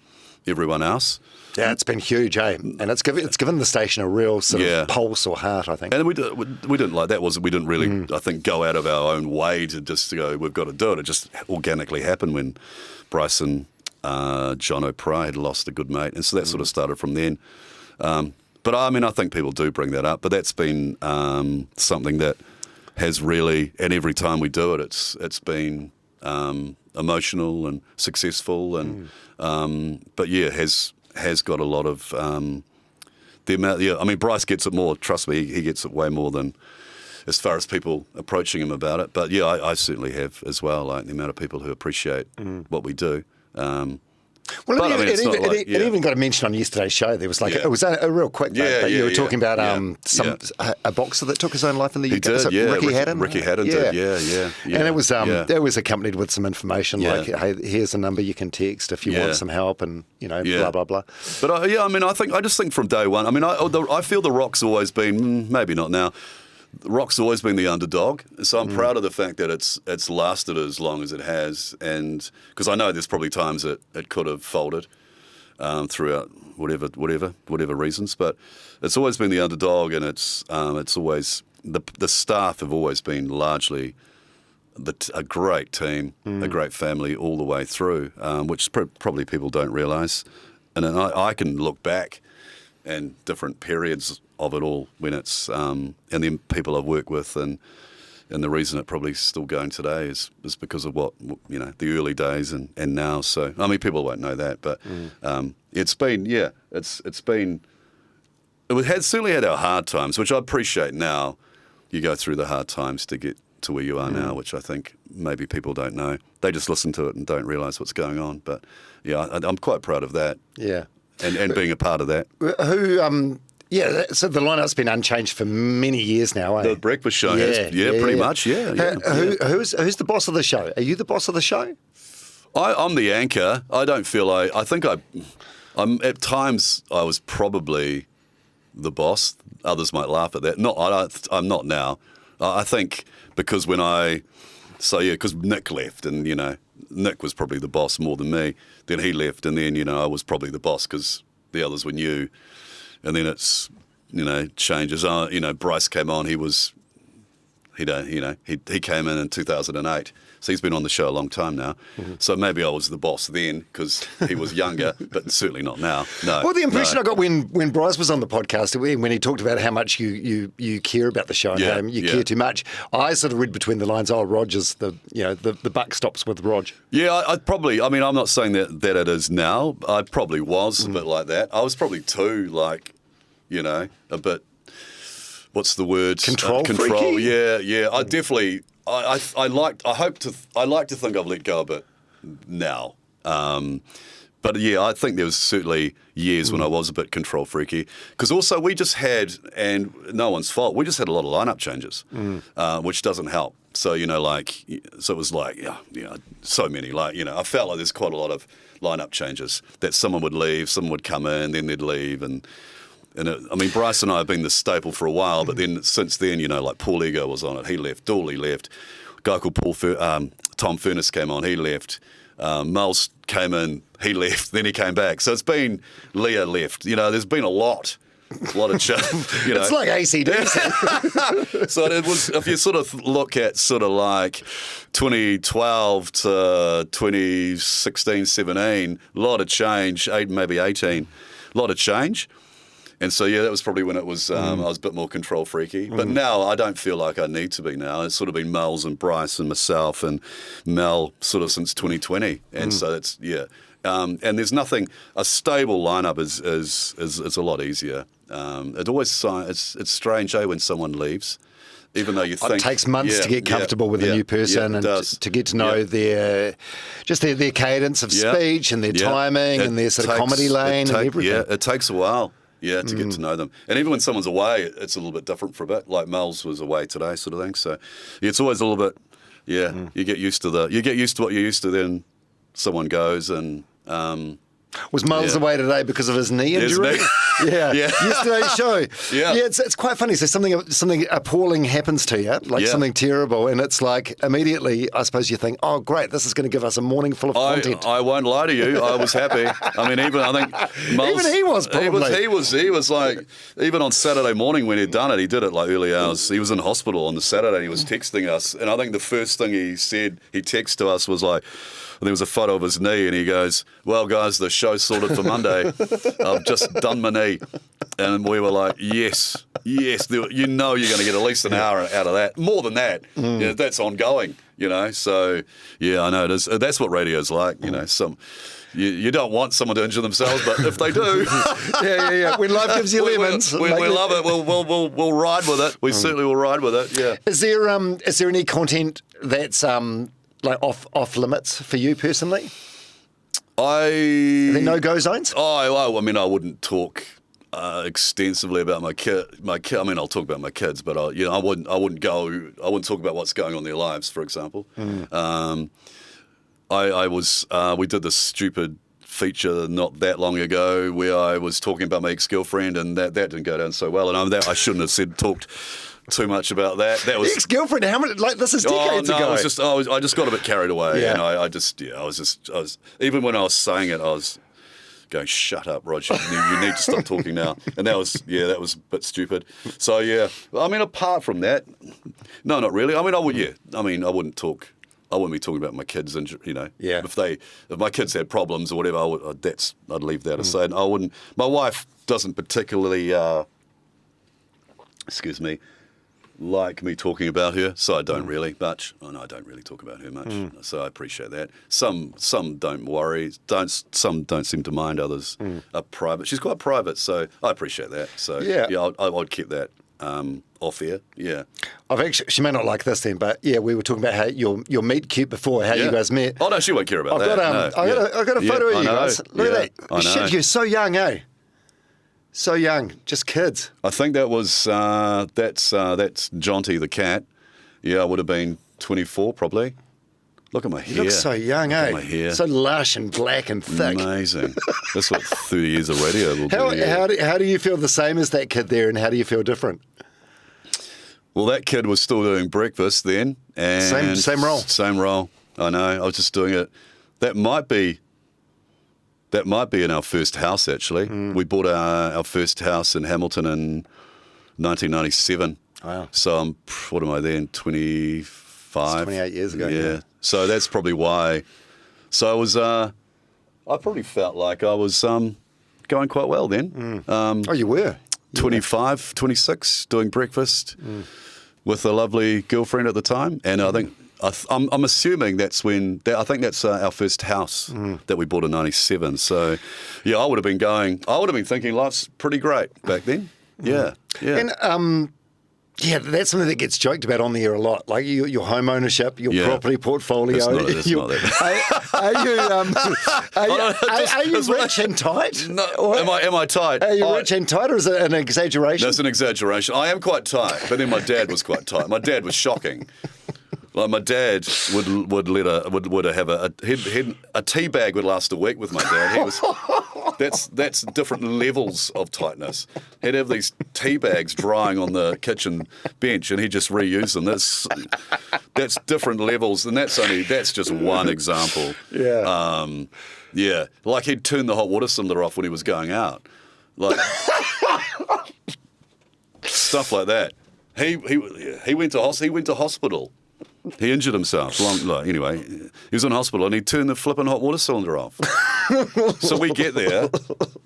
everyone else. Yeah, it's been huge, eh? And it's given the station a real sort of pulse or heart, I think. And we didn't like that. We didn't really, I think, go out of our own way to just go, we've got to do it. It just organically happened when Bryce and John O'Prey had lost a good mate, and so that sort of started from then. But I think people do bring that up, but that's been something that has really, and every time we do it, it's been emotional and successful, and but has got a lot of the amount. Bryce gets it more. Trust me, he gets it way more than as far as people approaching him about it. But I certainly have as well. Like the amount of people who appreciate what we do. It even got a mention on yesterday's show. There was it was a real quick note, but you were talking about a boxer that took his own life in the UK. Ricky Haddon. Ricky Haddon did, And it was accompanied with some information like, hey, here's a number you can text if you want some help, and blah blah blah. But I just think from day one. I feel the Rock's always been, maybe not now. The Rock's always been the underdog, so I'm proud of the fact that it's lasted as long as it has, and because I know there's probably times that it could have folded throughout whatever reasons, but it's always been the underdog, and it's always the staff have always been largely a great team, a great family all the way through, which probably people don't realise, and then I can look back and different periods of it all when it's and then people I've worked with, and the reason it probably still going today is because of what the early days and now. So people won't know that, but it's been it has certainly had our hard times, which I appreciate now. You go through the hard times to get to where you are now, which I think maybe people don't know. They just listen to it and don't realise what's going on. But I'm quite proud of that. Yeah. And being a part of that. So the lineup's been unchanged for many years now, eh? The breakfast show has, pretty much, Who's the boss of the show? Are you the boss of the show? I'm the anchor. I don't feel I think I'm at times I was probably the boss. Others might laugh at that. I'm not now. I think because because Nick left, and Nick was probably the boss more than me. Then he left, and then I was probably the boss because the others were new. And then it's changes. Bryce came on. He came in 2008. So he's been on the show a long time now. Mm-hmm. So maybe I was the boss then because he was younger, but certainly not now. No. Well, the impression I got when Bryce was on the podcast, when he talked about how much you care about the show and how you care too much, I sort of read between the lines. Oh, Roger's the buck stops with Rog. Yeah, I'd probably. I'm not saying that it is now. I probably was a bit like that. I was probably too a bit. What's the word? Control. Freaky? Yeah. I definitely. I like to think I've let go of it now. But I think there was certainly years when I was a bit control freaky. Because also we just had, and no one's fault, we just had a lot of lineup changes, which doesn't help. So so it was so many. I felt like there's quite a lot of lineup changes that someone would leave, someone would come in, then they'd leave, and And Bryce and I have been the staple for a while, but then since then, like Paul Ego was on it, he left. Dooley left. A guy called Tom Furness came on, he left. Mulls came in, he left, then he came back. So it's been Leah left. There's been a lot of change. It's like AC/DC. So it was, if you sort of look at sort of like 2012 to 2016, 17, a lot of change, maybe 18, a lot of change. And so, that was probably when it was, I was a bit more control freaky. But now I don't feel like I need to be now. It's sort of been Mulls and Bryce and myself and Mel sort of since 2020. And so it's, and there's nothing, a stable lineup is a lot easier. It's strange, when someone leaves. Even though you think... It takes months to get comfortable with a new person and to get to know their cadence of speech and their timing and their sort of comedy lane and everything. Yeah, it takes a while. Yeah, to get to know them. And even when someone's away, it's a little bit different for a bit. Like Mulls was away today, sort of thing. So it's always a little bit, you get used to what you're used to, then someone goes and... Was Mulls away today because of his knee injury? Yeah. Yesterday's show. Yeah. It's quite funny. So something appalling happens to you, like something terrible, and it's like immediately, I suppose you think, oh, great, this is going to give us a morning full of content. I won't lie to you. I was happy. I think Mulls, even he was probably. He was like, even on Saturday morning when he'd done it, he did it like early hours. He was in hospital on the Saturday and he was texting us. And I think the first thing he said, he texted to us was like, there was a photo of his knee and he goes, well, guys, the show's sorted for Monday. I've just done my knee. And we were like, yes. You're going to get at least an hour out of that. More than that. That's ongoing, So, I know it is. That's what radio's like, You don't want someone to injure themselves, but if they do... Yeah. When life gives you lemons. We love it. We'll ride with it. We certainly will ride with it, yeah. Is there any content that's... like off limits for you personally? Are there no-go zones? I wouldn't talk extensively about my kid. I'll talk about my kids, but I wouldn't talk about what's going on in their lives, for example. We did this stupid feature not that long ago where I was talking about my ex-girlfriend, and that didn't go down so well. And I shouldn't have talked too much about that. That was ex-girlfriend. How many? Like this is decades ago. I just got a bit carried away, and I was even when I was saying it, I was going, "Shut up, Roger. You need to stop talking now." And that was a bit stupid. So apart from that, no, not really. I wouldn't talk. I wouldn't be talking about my kids, and if my kids had problems or whatever, I'd leave that aside. I wouldn't. My wife doesn't particularly, like me talking about her, so I don't really much. Oh no, I don't really talk about her much. So I appreciate that. Some don't worry. Some don't seem to mind. Others are private. She's quite private, so I appreciate that. So I'd keep that off air. Yeah. She may not like this then, but we were talking about how your meet cute before, how you guys met. Oh no, she won't care about that. I got a photo of you guys. Look at that. I know. Shit, you're so young, eh? So young, just kids. I think that was that's Jonty the cat. Yeah, I would have been 24 probably. Look at my hair. You look so young, eh? My hair. So lush and black and thick. Amazing. That's what 30 years of radio will do. How do you feel the same as that kid there, and how do you feel different? Well, that kid was still doing breakfast then, and same role. Same role. I know. I was just doing it. That might be in our first house, actually. We bought our first house in Hamilton in 1997. Wow. So what am I then, 25? 28 years ago. Yeah. So that's probably why. So I was, I probably felt like I was going quite well then. You were? 25, 26, doing breakfast with a lovely girlfriend at the time. And I think... I'm assuming that's I think that's our first house that we bought in 97. So, I would have been thinking life's pretty great back then. Yeah. And, that's something that gets joked about on the air a lot, like your home ownership, your property portfolio. That's not Are you rich and tight? No, am I tight? Are you rich and tight, or is it an exaggeration? That's an exaggeration. I am quite tight, but then my dad was quite tight. My dad was shocking. Like my dad would have a tea bag would last a week with my dad. That's different levels of tightness. He'd have these tea bags drying on the kitchen bench, and he'd just reuse them. That's different levels, and that's just one example. Yeah. Like he'd turn the hot water cylinder off when he was going out, like stuff like that. He went to hospital. He injured himself. Anyway, he was in hospital and he turned the flipping hot water cylinder off. So we get there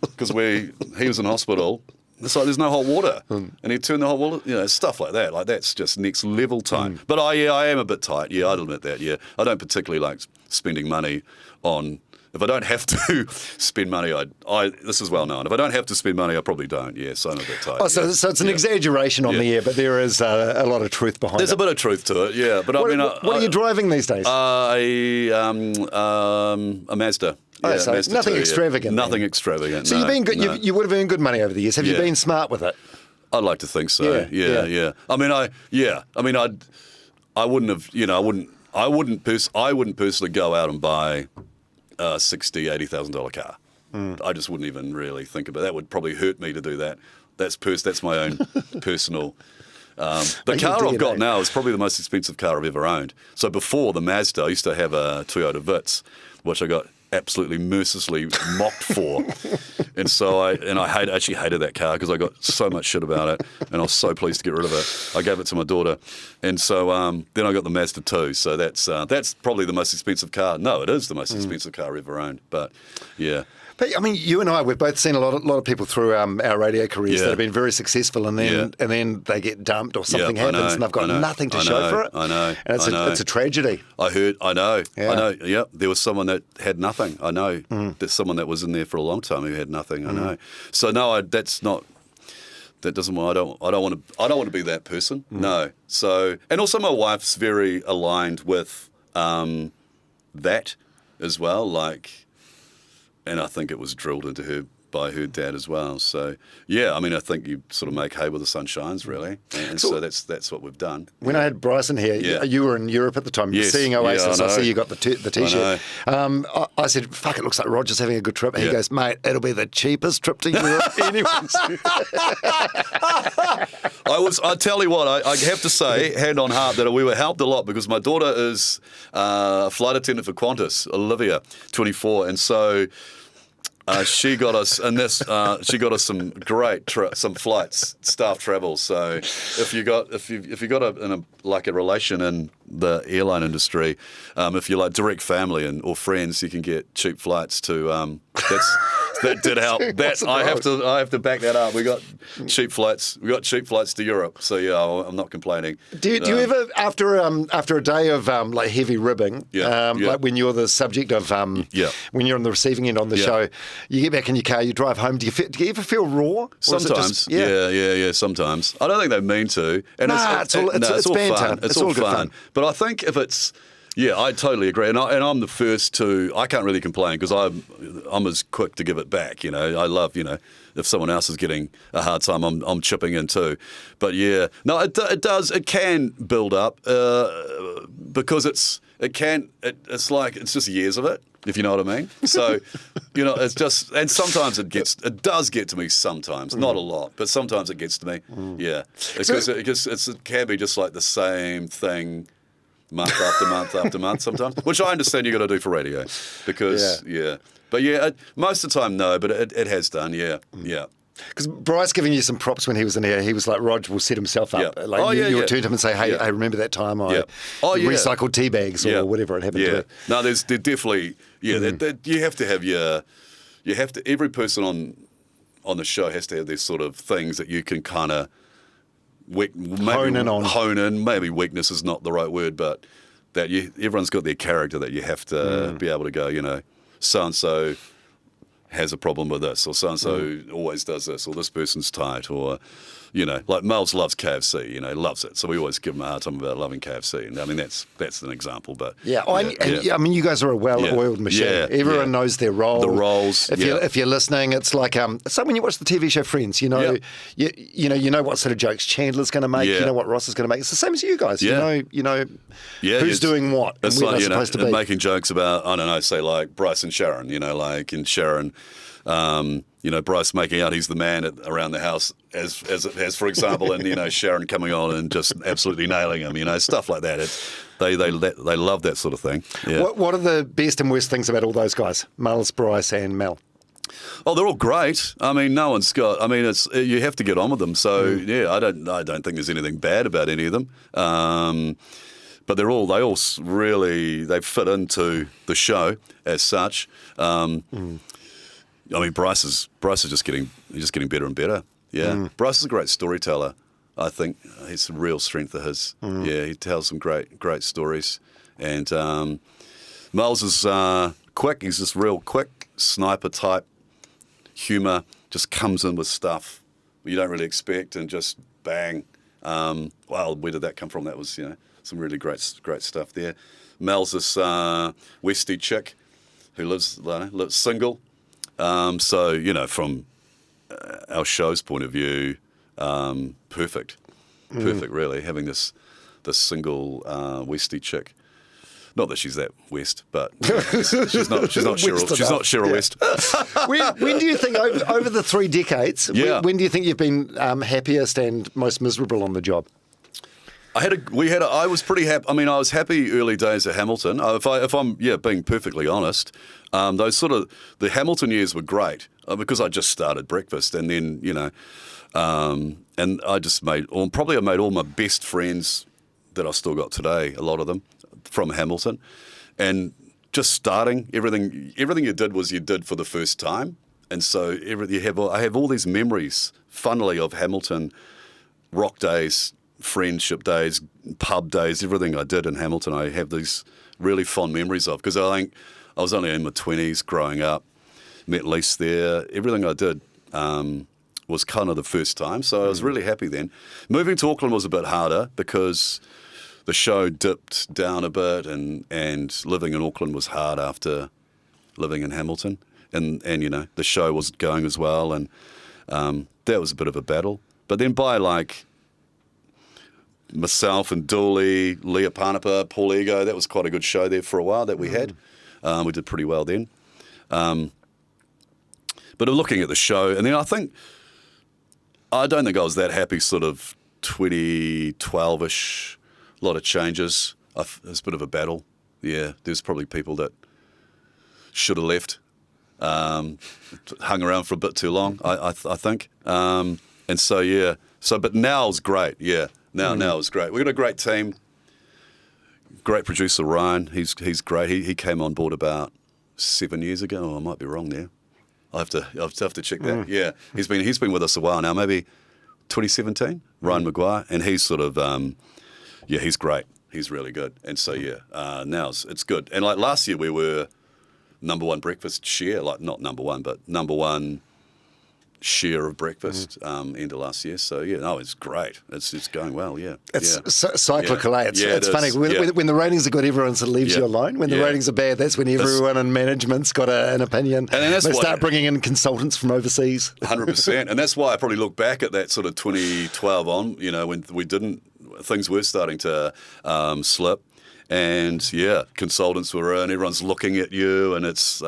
because he was in hospital. It's like there's no hot water, and he turned the hot water. Stuff like that. Like that's just next level tight. But I am a bit tight. Yeah, I'd admit that. Yeah, I don't particularly like spending money on. If I don't have to spend money, this is well known. If I don't have to spend money, I probably don't. Yeah, so I'm a bit tight. Oh, so it's an exaggeration on the air, but there is a lot of truth behind it. There's a bit of truth to it, yeah. But what are you driving these days? A Mazda. Yeah, so Mazda nothing 2, extravagant. Nothing extravagant. So you've been good. You would have earned good money over the years. Have you been smart with it? I'd like to think so. Yeah. I wouldn't have. I wouldn't personally go out and buy a $60,000-$80,000 car. I just wouldn't even really think about it. That would probably hurt me to do that. That's my own personal. The car I've got now is probably the most expensive car I've ever owned. So before the Mazda, I used to have a Toyota Vitz, which I got absolutely mercilessly mocked for. And so I actually hated that car because I got so much shit about it, and I was so pleased to get rid of it. I gave it to my daughter, and so then I got the Mazda 2. So that's probably the most expensive car. No, it is the most expensive car I've ever owned. But yeah. But I mean, you and I, we've both seen a lot of people through our radio careers that have been very successful, and then they get dumped or something happens, and they've got nothing to show for it. I know. And it's a tragedy. I know. Yep. There was someone that had nothing. I know. There's someone that was in there for a long time who had nothing. I know. So no, that's not. That doesn't. I don't want to be that person. No. So, and also my wife's very aligned with that as well. Like. And I think it was drilled into her by her dad as well. So, yeah, I mean, I think you sort of make hay where the sun shines, really. And so that's what we've done. When I had Bryce in here, you were in Europe at the time. You were seeing Oasis. I see you got the T-shirt. I said, fuck, it looks like Roger's having a good trip. And he goes, mate, it'll be the cheapest trip to Europe anyways. I tell you what, I have to say, hand on heart, that we were helped a lot because my daughter is a flight attendant for Qantas, Olivia, 24, and so she got us some great some flights, staff travel. So if you got a relation in the airline industry, if you're like direct family or friends, you can get cheap flights to. That did help. I have to back that up. We got cheap flights. We got cheap flights to Europe. So yeah, I'm not complaining. Do you ever after a day of like heavy ribbing, like when you're the subject of when you're on the receiving end on the show, you get back in your car, you drive home. Do you ever feel raw? Sometimes. Yeah. Sometimes. I don't think they mean to. And it's all fun. It's all fun. But I think if it's I totally agree, and I'm the first to. I can't really complain because I'm as quick to give it back. I love if someone else is getting a hard time, I'm chipping in too. But it does. It can build up because it's just years of it. If you know what I mean. So, it's just, and sometimes it does get to me sometimes, not a lot, but sometimes it gets to me. Yeah, because it can be just like the same thing. Month after month after month sometimes, which I understand you got to do for radio because, But most of the time, no, but it has done, yeah. Because Bryce giving you some props when he was in here, he was like, Roger will set himself up. You would turn to him and say, hey, I remember that time I recycled tea bags or whatever it happened to be. No, there's definitely, you have to have every person on the show has to have these sort of things that you can kind of, hone in. Maybe weakness is not the right word, but that everyone's got their character that you have to be able to go, so and so has a problem with this, or so and so always does this, or this person's tight, or like Mulls loves KFC, loves it. So we always give him a hard time about loving KFC. And I mean, that's an example, but I mean, you guys are a well-oiled machine. Everyone knows their role. The roles. If you're listening, it's like so when you watch the TV show Friends, you know what sort of jokes Chandler's going to make. You know what Ross is going to make. It's the same as you guys. You know who's doing what. And it's where they're supposed to be. Making jokes about, I don't know, say like Bryce and Sharon. And Sharon Bryce making out he's the man around the house, as for example, and Sharon coming on and just absolutely nailing him, stuff like that. They love that sort of thing. Yeah. What are the best and worst things about all those guys, Mulls, Bryce, and Mel? Oh, they're all great. I mean, no one's got. I mean, you have to get on with them. So yeah, I don't think there's anything bad about any of them. But they all really fit into the show as such. I mean, Bryce is just getting better and better. Yeah, Bryce is a great storyteller. I think it's a real strength of his. Yeah, he tells some great stories. And Mulls is quick. He's just real quick, sniper type humour. Just comes in with stuff you don't really expect and just bang. Well, where did that come from? That was some really great stuff there. Mel's this Westie chick who lives single. So from our show's point of view, perfect really, having this single Westie chick. Not that she's that West, but she's not Cheryl West. When do you think over the 3 decades? Yeah. When do you think you've been happiest and most miserable on the job? I was pretty happy. I mean, I was happy early days at Hamilton. If I'm being perfectly honest, those sort of the Hamilton years were great because I just started breakfast, and then and I just made all my best friends that I've still got today. A lot of them from Hamilton, and just starting everything you did for the first time, and so I have all these memories, funnily, of Hamilton rock days, friendship days, pub days, everything I did in Hamilton. I have these really fond memories of, because I think I was only in my 20s growing up, met Lise there. Everything I did was kind of the first time, so I was really happy then. Moving to Auckland was a bit harder because the show dipped down a bit, and living in Auckland was hard after living in Hamilton, and the show wasn't going as well, and that was a bit of a battle. But then by myself and Dooley, Leah Panapa, Paul Ego, that was quite a good show there for a while that we had. We did pretty well then. But looking at the show, and then I don't think I was that happy sort of 2012-ish, a lot of changes. It was a bit of a battle. Yeah, there's probably people that should have left, hung around for a bit too long, I think. And so, yeah. But now it's great, yeah. Now it's great. We've got a great team. Great producer, Ryan. He's great. He came on board about 7 years ago. Oh, I might be wrong there. I'll have to check that. Yeah, he's been with us a while now, maybe 2017. Ryan Mangawhai, and he's sort of he's great. He's really good. And so now it's good. And like last year we were number 1 breakfast share, like not number 1, but number 1 share of breakfast end of last year. So it's great. It's going well. Yeah, it's cyclical. It's funny when the ratings are good, everyone sort of leaves you alone. When the ratings are bad, that's when everyone in management's got an opinion. And they start bringing in consultants from overseas. 100%. And that's why I probably look back at that sort of 2012 on. When things were starting to slip. And consultants were in. Everyone's looking at you, and it's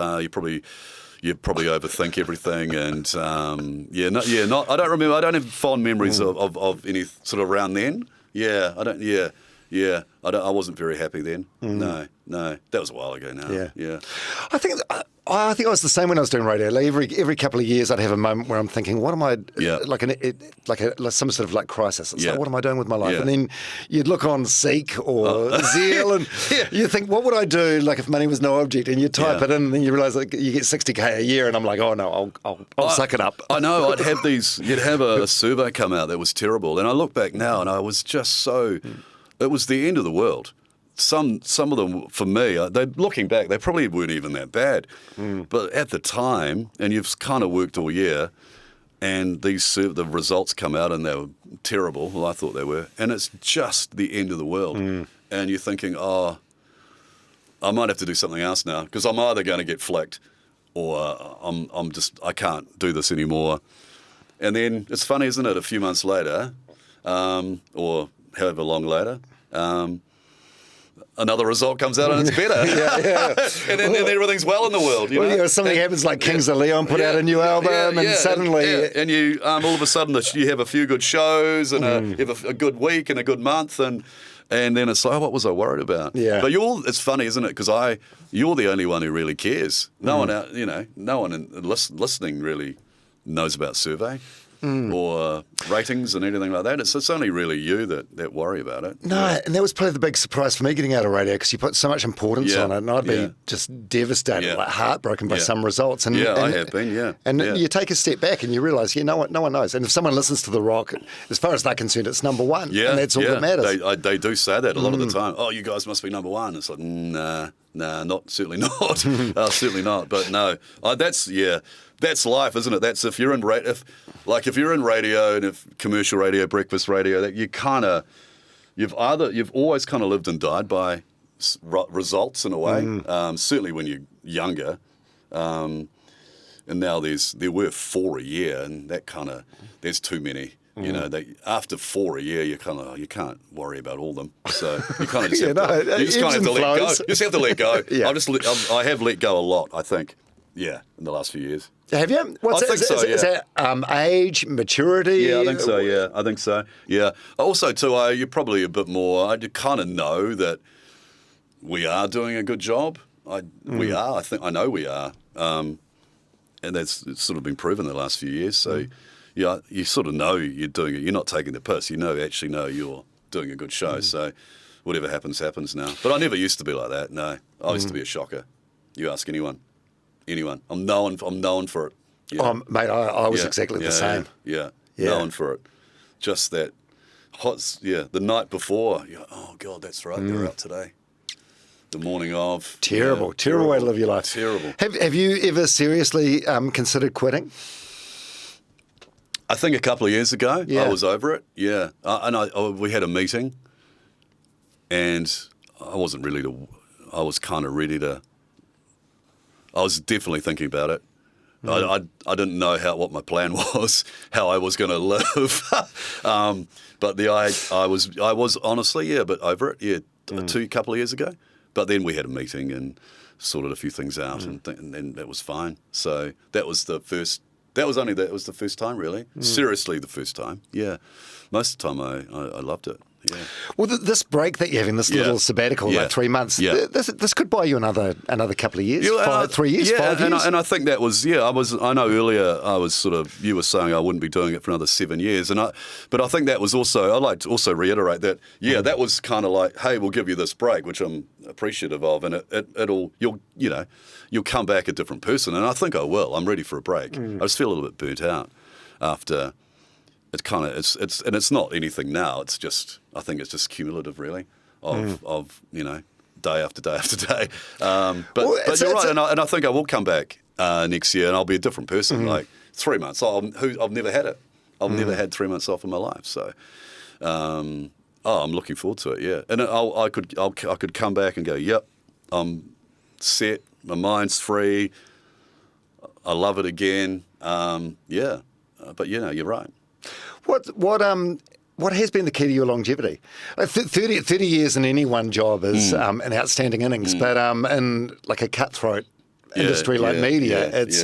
you probably overthink everything, and I don't remember. I don't have fond memories of any sort of around then. I wasn't very happy then. No, that was a while ago now. Yeah. I think I was the same when I was doing radio. Like every couple of years, I'd have a moment where I'm thinking, "What am I?" Like some sort of like crisis. It's like, what am I doing with my life? Yeah. And then you'd look on Seek or Zeal, and you think, "What would I do? Like if money was no object?" And you type it in, and then you realise like you get $60K a year, and I'm like, "Oh no, I'll suck it up." I know. I'd have these. You'd have a survey come out that was terrible, and I look back now, and I was just so. It was the end of the world. Some of them, for me, looking back, they probably weren't even that bad. But at the time, and you've kind of worked all year, and the results come out and they were terrible. Well, I thought they were. And it's just the end of the world. And you're thinking, I might have to do something else now, because I'm either going to get flicked or I can't do this anymore. And then it's funny, isn't it? A few months later, or however long later, another result comes out and it's better. and then everything's well in the world. You know? Something happens like Kings of Leon put out a new album and suddenly... And you all of a sudden you have a few good shows and you have a good week and a good month and then it's like, what was I worried about? Yeah. But it's funny, isn't it? Because you're the only one who really cares. No one out, no one listening really knows about survey. Or ratings and anything like that. It's only really you that worry about it. No, and that was probably the big surprise for me getting out of radio because you put so much importance on it, and I'd be just devastated, like heartbroken by some results. And I have been, And you take a step back and you realise, no one knows. And if someone listens to The Rock, as far as they're concerned, it's number one, and that's all that matters. They do say that a lot of the time. Oh, you guys must be number one. It's like, nah, certainly not. Certainly not. But no, that's life, isn't it? That's if you're in radio and if commercial radio, breakfast radio, that you've always kind of lived and died by results in a way. Certainly when you're younger, and now there were 4 a year, and that there's too many. After 4 a year, you can't worry about all of them. So you kind of just have to let go. You just have to let go. I have let go a lot, I think. Yeah, in the last few years. Have you? Is that age, maturity? Yeah, I think so. Yeah. Also, too, you're probably a bit more. I kind of know that we are doing a good job. We are. I know we are. And it's sort of been proven the last few years. So, you sort of know you're doing it. You're not taking the piss. You actually know you're doing a good show. So, whatever happens now. But I never used to be like that. No, I used to be a shocker. You ask anyone. I'm known for it. Oh, mate, I was exactly the same. Yeah, known for it. Just that the night before, oh, God, that's right, they're out today. The morning of. Terrible way to live your life. Terrible. Have you ever seriously considered quitting? I think a couple of years ago, I was over it, we had a meeting, and I wasn't really I was kind of ready to. I was definitely thinking about it. I didn't know what my plan was, how I was going to live. But I was honestly, but over it, a couple of years ago. But then we had a meeting and sorted a few things out, and then that was fine. So that was the first. That was the first time, really. Seriously, the first time. Yeah, most of the time I loved it. Yeah. Well, this break that you're having, this little sabbatical, like 3 months, this could buy you another couple of years, 3 years, 5 years. And I think that was, I know earlier I was you were saying I wouldn't be doing it for another 7 years. But I think that was also, I'd like to also reiterate that, that was kind of like, hey, we'll give you this break, which I'm appreciative of, and you'll come back a different person. And I think I will. I'm ready for a break. I just feel a little bit burnt out after. It's not anything now. It's just, I think it's just cumulative, really, of day after day after day. But you're right, and I think I will come back next year, and I'll be a different person. Like 3 months, I've never had it. I've never had 3 months off in my life. So, I'm looking forward to it. Yeah, and I could come back and go, yep, I'm set. My mind's free. I love it again. But you're right. What has been the key to your longevity? 30 years in any one job is an outstanding innings, but in like a cutthroat industry like media, it's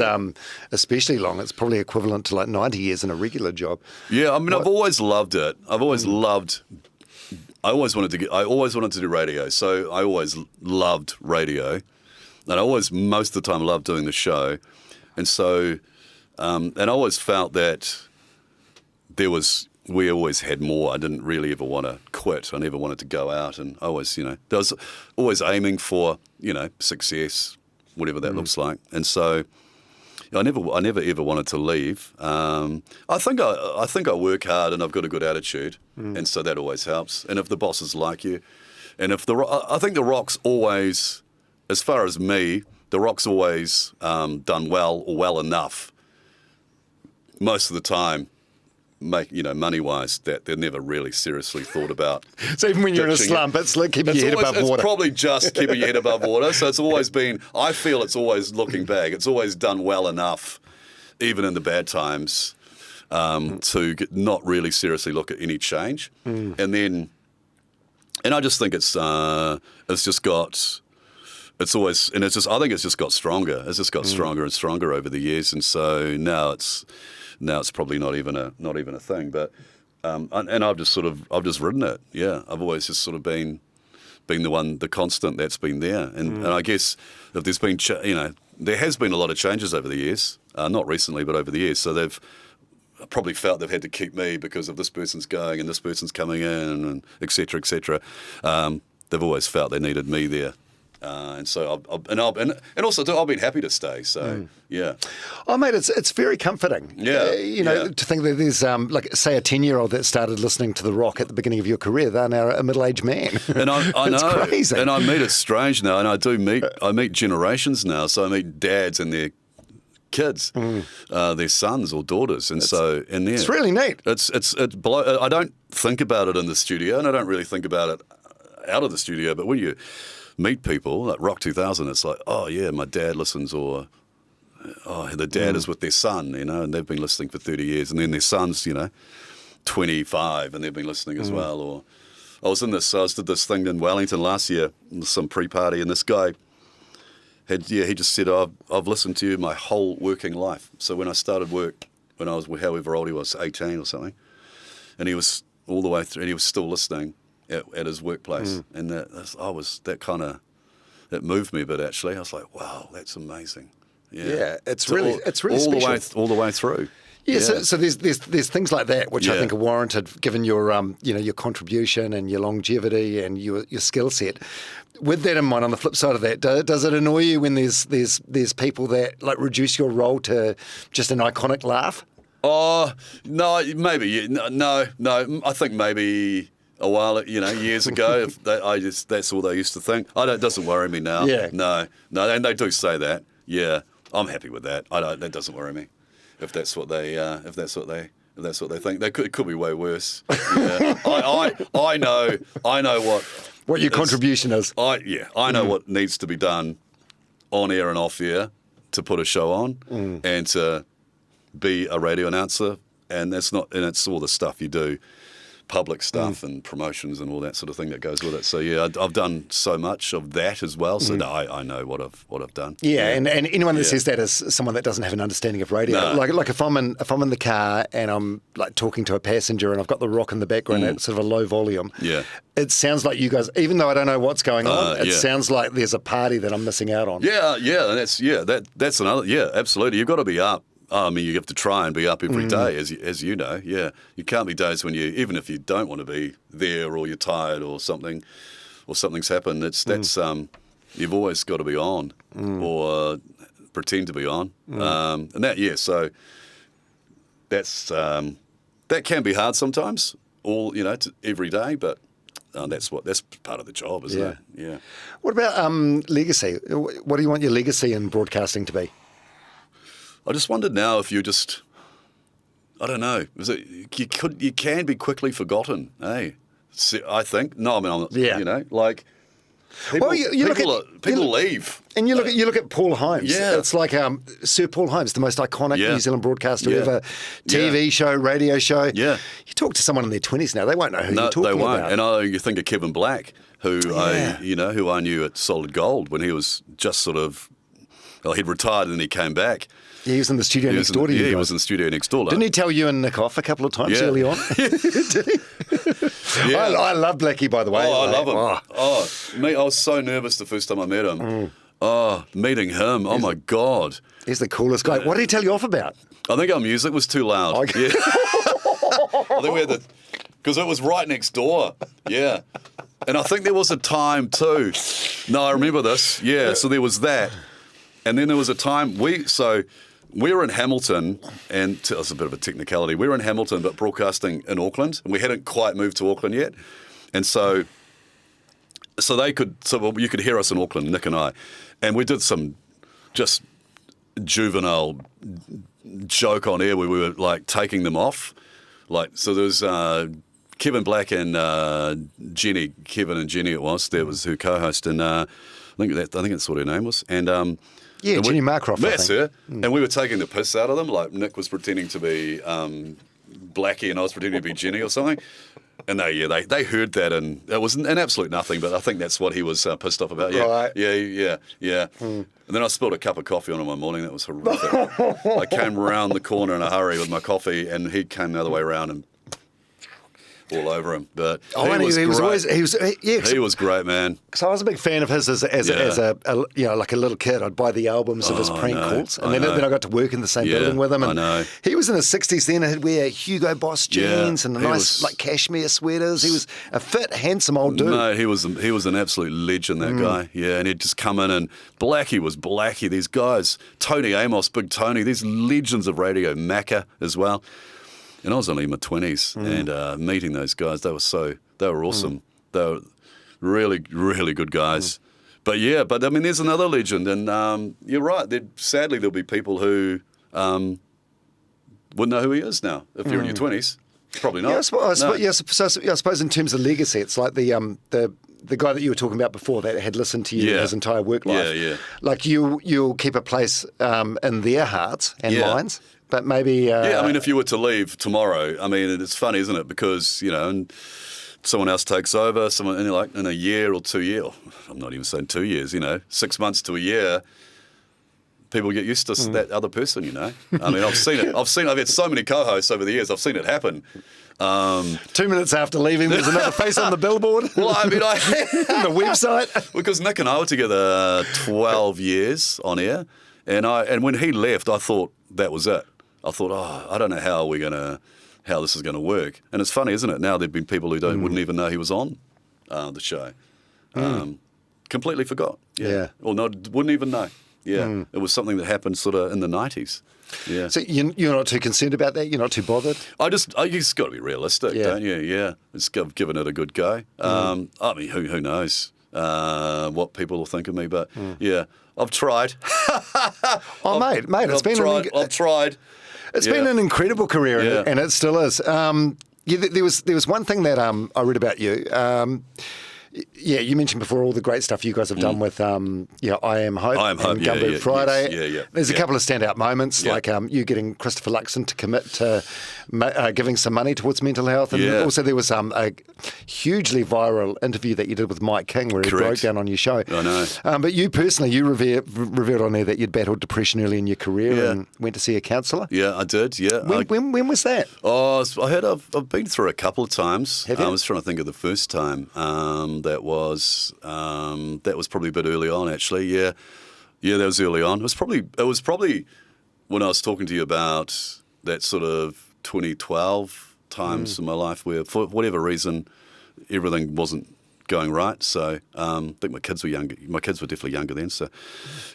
especially long. It's probably equivalent to like 90 years in a regular job. Yeah, I mean, I've always loved it. I always wanted to do radio, so I always loved radio, and I always most of the time loved doing the show, and so and I always felt that. We always had more. I didn't really ever want to quit. I never wanted to go out, and I always, I was always aiming for, success, whatever that looks like. And so, I never ever wanted to leave. I think I work hard and I've got a good attitude, and so that always helps. And if the bosses like you, and I think the Rock's always, as far as me, the Rock's always done well or well enough. Most of the time. Money-wise, that they're never really seriously thought about. So even when you're in a slump, it's like keeping your head above water. It's probably just keeping your head above water. So it's always been, I feel it's always looking back. It's always done well enough, even in the bad times, to not really seriously look at any change. And then And I just think it's just got. It's always, and it's just. I think it's just got stronger. It's just got stronger and stronger over the years, and so now it's probably not even a thing. But and I've just ridden it. Yeah, I've always just sort of been the constant that's been there. And I guess if there's been there has been a lot of changes over the years, not recently, but over the years. So they've probably felt they've had to keep me because of this person's going and this person's coming in, and et cetera, et cetera. They've always felt they needed me there. And so and also I've been happy to stay. So yeah. Oh mate, it's very comforting. Yeah, to think that there's like say a 10-year-old that started listening to the rock at the beginning of your career, they're now a middle-aged man. And I know, it's crazy. And I meet it strange now, and I meet generations now. So I meet dads and their kids, their sons or daughters, and it's really neat. I don't think about it in the studio, and I don't really think about it out of the studio. But when you meet people like Rock 2000, it's like, oh yeah, my dad listens, or the dad is with their son, and they've been listening for 30 years, and then their son's 25 and they've been listening as well. Or I did this thing in Wellington last year, some pre-party, and this guy he just said, I've listened to you my whole working life. So when I started work, when I was however old he was, 18 or something, and he was all the way through, and he was still listening at his workplace, and that moved me a bit. Actually, I was like, "Wow, that's amazing." Yeah, it's really special. all the way through. Yeah, so there's things like that which I think are warranted given your your contribution and your longevity and your skill set. With that in mind, on the flip side of that, does it annoy you when there's people that like reduce your role to just an iconic laugh? Oh no, maybe no. I think maybe a while, years ago, that's all they used to think. It doesn't worry me now. Yeah. No, and they do say that. Yeah, I'm happy with that. That doesn't worry me. If that's what they think, it could be way worse. Yeah. I know what your contribution is. I know what needs to be done on air and off air to put a show on and to be a radio announcer, and it's all the stuff you do. Public stuff and promotions and all that sort of thing that goes with it. So yeah, I've done so much of that as well. So no, I know what I've done. Yeah, and anyone that says that is someone that doesn't have an understanding of radio. No. Like if I'm in the car and I'm like talking to a passenger and I've got the rock in the background at sort of a low volume. Yeah, it sounds like you guys, even though I don't know what's going on, it sounds like there's a party that I'm missing out on. Yeah, and that's another. Yeah, absolutely. You've got to be up. I mean, you have to try and be up every day, as you know. Yeah, you can't be days when even if you don't want to be there, or you're tired, or something's happened. You've always got to be on, or pretend to be on, and that. So that's that can be hard sometimes. Every day, but that's part of the job, isn't it? Yeah. What about legacy? What do you want your legacy in broadcasting to be? I just wondered now if I don't know. You can be quickly forgotten, I think. No, I mean, I'm not, like people, people leave. And you look at Paul Holmes. Yeah. It's like Sir Paul Holmes, the most iconic New Zealand broadcaster ever, TV show, radio show. Yeah. You talk to someone in their 20s now, they won't know who you're talking about. No, they won't. And you think of Kevin Black, who I knew at Solid Gold when he was just sort of, he'd retired and then he came back. Yeah, he was in the studio next door to you guys. He was in the studio next door. Didn't he tell you and Nick off a couple of times early on? Did he? Yeah. I love Blackie, by the way. I love him. I was so nervous the first time I met him. Meeting him. Oh, my God. He's the coolest guy. What did he tell you off about? I think our music was too loud. Okay. Yeah. I think we had because it was right next door. Yeah. And I think there was a time too. No, I remember this. Yeah, so there was that. And then there was a time we were in Hamilton, and it's a bit of a technicality. We were in Hamilton, but broadcasting in Auckland, and we hadn't quite moved to Auckland yet. And so you could hear us in Auckland, Nick and I, and we did some just juvenile joke on air where we were like taking them off. So there was Kevin Black and Jenny, Kevin and Jenny it was. There was who co-host, and I think that's what her name was, and. Yeah, Jenny Marcroft. That's her. And we were taking the piss out of them. Like Nick was pretending to be Blackie and I was pretending to be Jenny or something. And they heard that, and it was an absolute nothing, but I think that's what he was pissed off about. Yeah, Right. yeah. And then I spilled a cup of coffee on him one morning. That was horrific. I came round the corner in a hurry with my coffee, and he came the other way around and all over him. But he was great, man. So I was a big fan of his as a like a little kid. I'd buy the albums of his prank calls, and then I got to work in the same building with him. And I know. He was in his 60s then. He'd wear Hugo Boss jeans and nice like cashmere sweaters. He was a fit, handsome old dude. No, he was an absolute legend, that guy. Yeah, and he'd just come in, and Blackie was Blackie. These guys, Tony Amos, Big Tony, these legends of radio, Macca as well. And I was only in my 20s, and meeting those guys, they were awesome. They were really, really good guys. But I mean, there's another legend, and you're right. Sadly, there'll be people who wouldn't know who he is now. If you're in your 20s, probably not. I suppose in terms of legacy, it's like the guy that you were talking about before that had listened to you his entire work life. Yeah. Like you'll keep a place in their hearts and minds. But maybe... I mean, if you were to leave tomorrow, I mean, it's funny, isn't it? Because, and someone else takes over, and like in a year or 2 years, I'm not even saying 2 years, 6 months to a year, people get used to that other person, I mean, I've seen it. I've had so many co-hosts over the years, I've seen it happen. 2 minutes after leaving, there's another face on the billboard. Well, I mean, the website. Because Nick and I were together 12 years on air, and when he left, I thought that was it. I thought, I don't know how this is going to work. And it's funny, isn't it? Now there've been people who wouldn't even know he was on the show. Completely forgot. Yeah. Or wouldn't even know. Yeah. It was something that happened sort of in the 90s. Yeah. So you're not too concerned about that? You're not too bothered? You just got to be realistic, don't you? Yeah. It's given it a good go. I mean, who knows what people will think of me, but I've tried. Mate, it's been... I've tried. It's been an incredible career, and it still is. There was one thing that I read about you. You mentioned before all the great stuff you guys have done with I Am Hope and Gumboot Friday. Yes, There's a couple of standout moments, like you getting Christopher Luxon to commit to giving some money towards mental health. And also there was a hugely viral interview that you did with Mike King where he broke down on your show. I know. But you personally, revealed on there that you'd battled depression early in your career and went to see a counsellor. Yeah, I did, yeah. When was that? I've been through a couple of times. Have you? I was trying to think of the first time. That was probably a bit early on, actually. Yeah, that was early on. It was probably when I was talking to you about that sort of 2012 times in my life where, for whatever reason, everything wasn't going right. So I think my kids were younger. My kids were definitely younger then. So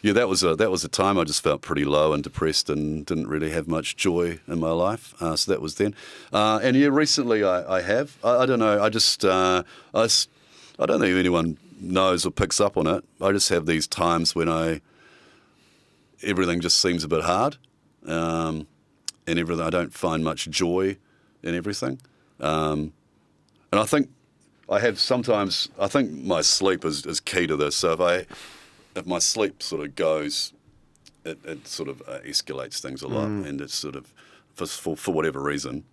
that was a time I just felt pretty low and depressed and didn't really have much joy in my life. So that was then. And recently I have. I don't know. I don't think anyone knows or picks up on it. I just have these times when everything just seems a bit hard, and everything. I don't find much joy in everything, and I think I have sometimes. I think my sleep is key to this. So if my sleep sort of goes, it sort of escalates things a lot, and it's sort of for whatever reason.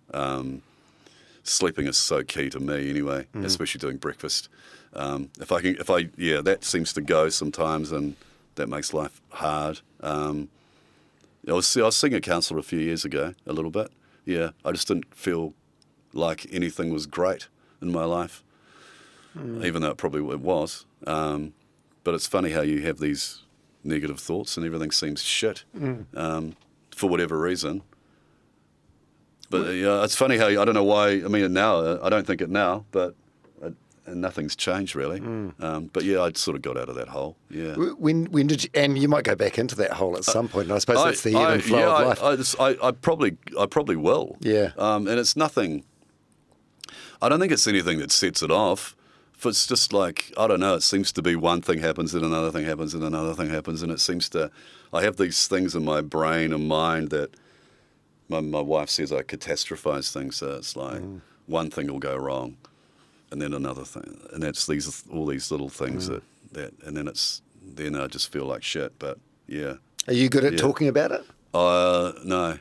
Sleeping is so key to me anyway, especially doing breakfast. That seems to go sometimes, and that makes life hard. I was seeing a counsellor a few years ago, a little bit. Yeah, I just didn't feel like anything was great in my life, even though it probably was. But it's funny how you have these negative thoughts and everything seems shit for whatever reason. But it's funny how I don't know why. I mean, now I don't think it now, but nothing's changed really. But I'd sort of got out of that hole. Yeah. When did you? And you might go back into that hole at some point. And I suppose that's the ebb and flow of life. I probably will. Yeah. And it's nothing. I don't think it's anything that sets it off. If it's just like, I don't know. It seems to be one thing happens, and another thing happens, and another thing happens, and it seems to. I have these things in my brain and mind that. My wife says I catastrophize things, so it's like one thing will go wrong, and then another thing, and that's all these little things that, and then I just feel like shit. But are you good at talking about it? No.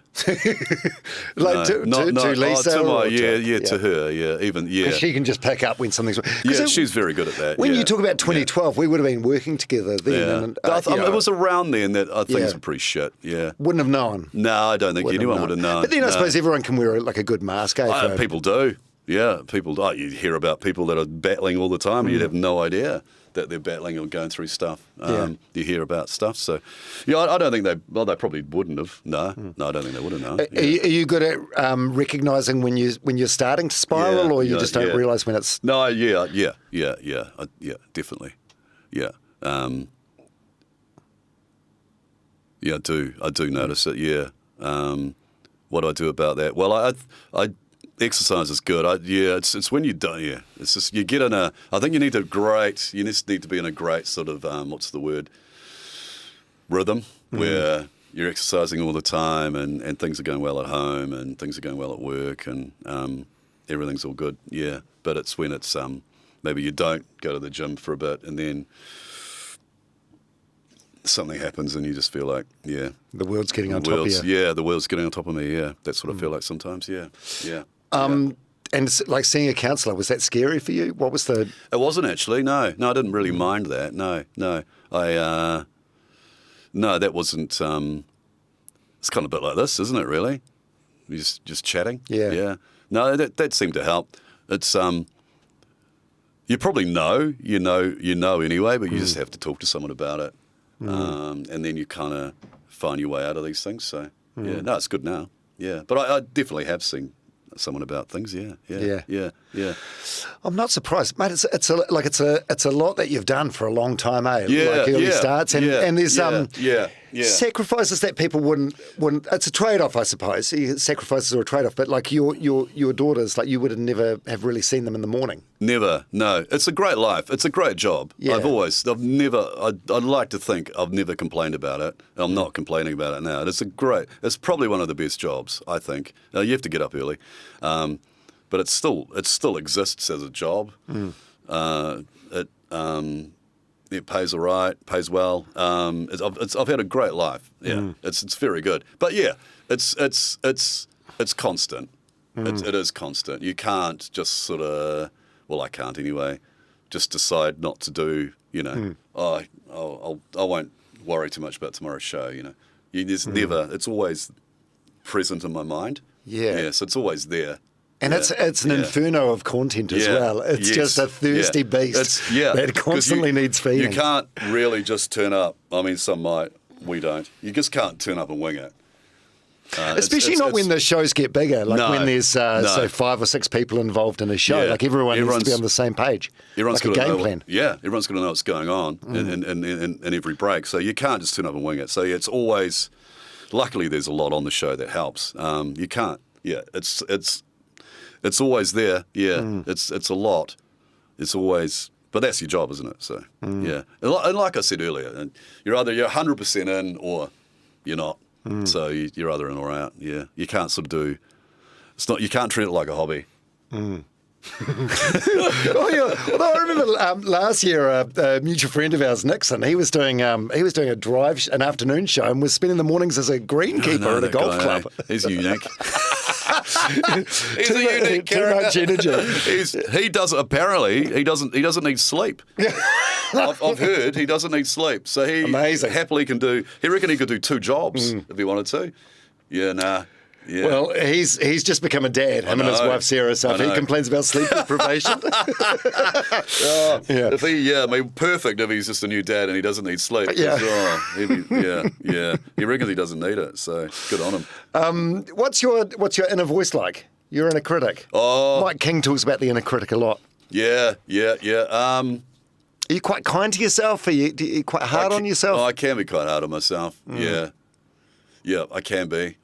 Like no, to Lisa? To my, or to her, even, yeah. She can just pick up when something's wrong. Yeah, she's very good at that. When you talk about 2012, we would have been working together then. Yeah. And, it was around then that things were pretty shit, yeah. Wouldn't have known. No, I don't think anyone would have known. But then I suppose everyone can wear like a good mask, people do. Yeah, people do. You hear about people that are battling all the time and you'd have no idea that they're battling or going through stuff. You hear about stuff. So, I don't think they probably wouldn't have. No, I don't think they would have known. Are you good at recognising when you're starting to spiral, or you just don't realise when it's... No, yeah, definitely. Yeah. I do notice it, yeah. What do I do about that? Well, I exercise is good. It's when you don't. Yeah, it's just you get in a. I think you just need to be in a great sort of what's the word? Rhythm where you're exercising all the time and things are going well at home and things are going well at work and everything's all good. Yeah, but it's when it's maybe you don't go to the gym for a bit and then something happens and you just feel like the world's getting on top of you. Yeah, the world's getting on top of me. Yeah, that's what I feel like sometimes. Yeah. And it's like seeing a counsellor, was that scary for you? What was the... It wasn't actually, no. I didn't really mind that, no. No, that wasn't... it's kind of a bit like this, isn't it, really? You're just chatting? Yeah. No, that seemed to help. It's... you probably know anyway, but you just have to talk to someone about it. And then you kind of find your way out of these things, so... Yeah, no, it's good now. Yeah, but I definitely have seen someone about things. Yeah. I'm not surprised, mate. It's a lot that you've done for a long time, eh? Yeah, like early starts, and there's sacrifices that people wouldn't. It's a trade-off, I suppose. Sacrifices are a trade-off, but like your daughters, like you would never have really seen them in the morning. Never, no. It's a great life. It's a I'd like to think I've never complained about it. I'm not complaining about it now. It's probably one of the best jobs, I think. Now, you have to get up early, but it still exists as a job. It pays all right, pays well. I've had a great life. Yeah, it's very good. But yeah, it's constant. It is constant. You can't just sort of, well, I can't anyway, just decide not to do. I won't worry too much about tomorrow's show. You just never. It's always present in my mind. Yeah, so it's always there. And it's an inferno of content as well. It's just a thirsty beast that constantly needs feeding. You can't really just turn up. I mean, some might. We don't. You just can't turn up and wing it. Especially not when the shows get bigger, like when there's, say, 5 or 6 people involved in a show. Like everyone needs to be on the same page. Everyone's like got a game plan. Yeah, everyone's got to know what's going on in every break. So you can't just turn up and wing it. So it's always, luckily there's a lot on the show that helps. You can't, it's always there. Yeah, it's a lot. It's always, but that's your job, isn't it? So yeah, and like I said earlier, you're 100% in or you're not. So you're either in or out. Yeah, you can't sort of do. It's not. You can't treat it like a hobby. Although I remember last year, a mutual friend of ours, Nixon, he was doing an afternoon show, and was spending the mornings as a greenkeeper at a golf club. He's unique. He's a unique character. Too much energy. He doesn't need sleep. I've heard he doesn't need sleep, so he happily can do. He reckon he could do 2 jobs if he wanted to. Yeah, nah. Yeah. Well, he's just become a dad. Him and his wife Sarah. So if he complains about sleep deprivation, perfect if he's just a new dad and he doesn't need sleep. Yeah, He reckons he doesn't need it. So good on him. What's your inner voice like? Your inner critic. Oh, Mike King talks about the inner critic a lot. Yeah. Are you quite kind to yourself? Are you quite hard on yourself? Oh, I can be quite hard on myself. Yeah, I can be.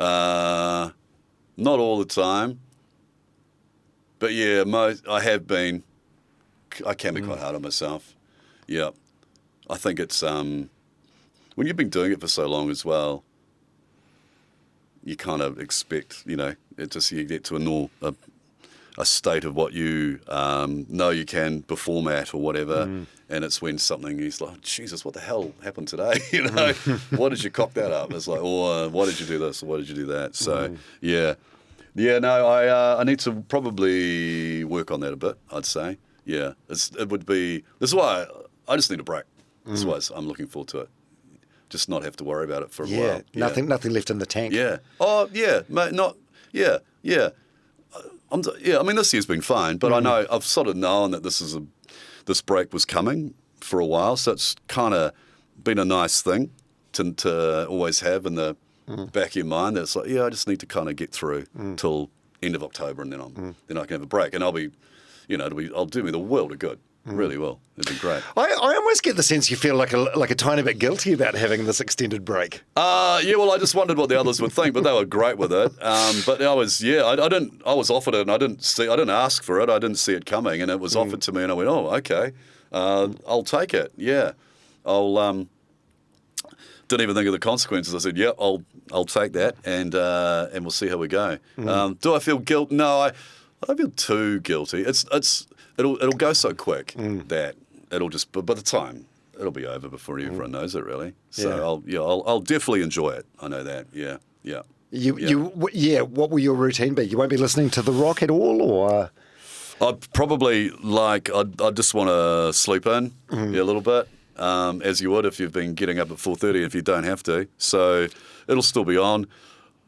Not all the time, but yeah, I have been. I can be quite hard on myself. Yeah, I think it's when you've been doing it for so long as well, you kind of expect, it just you get to a state of what you know you can perform at or whatever, and it's when something he's like, Jesus, what the hell happened today? Why did you cock that up? It's like, why did you do this or why did you do that? So I need to probably work on that a bit, I'd say. Yeah, it would be. This is why I just need a break. That's why I'm looking forward to it. Just not have to worry about it for a while. Nothing left in the tank. Yeah. Oh, yeah, mate. Yeah. I mean, this year's been fine, but I know I've sort of known that this break was coming for a while, so it's kind of been a nice thing to always have in the back of your mind. That it's like, I just need to kind of get through till end of October, and then I can have a break, and I'll do me the world of good. Really will. It'd be great. I almost get the sense you feel like a tiny bit guilty about having this extended break. Well, I just wondered what the others would think, but they were great with it. But I was offered it, and I didn't ask for it. I didn't see it coming, and it was offered to me, and I went, oh, okay, I'll take it. Yeah, I'll. Didn't even think of the consequences. I said, I'll take that, and we'll see how we go. Do I feel guilt? No, I don't feel too guilty. It'll go so quick that it'll just. But by the time it'll be over before everyone knows it, really. So I'll definitely enjoy it. I know that. Yeah. What will your routine be? You won't be listening to The Rock at all, or? I'd probably I just want to sleep in a little bit, as you would if you've been getting up at 4:30 if you don't have to. So it'll still be on.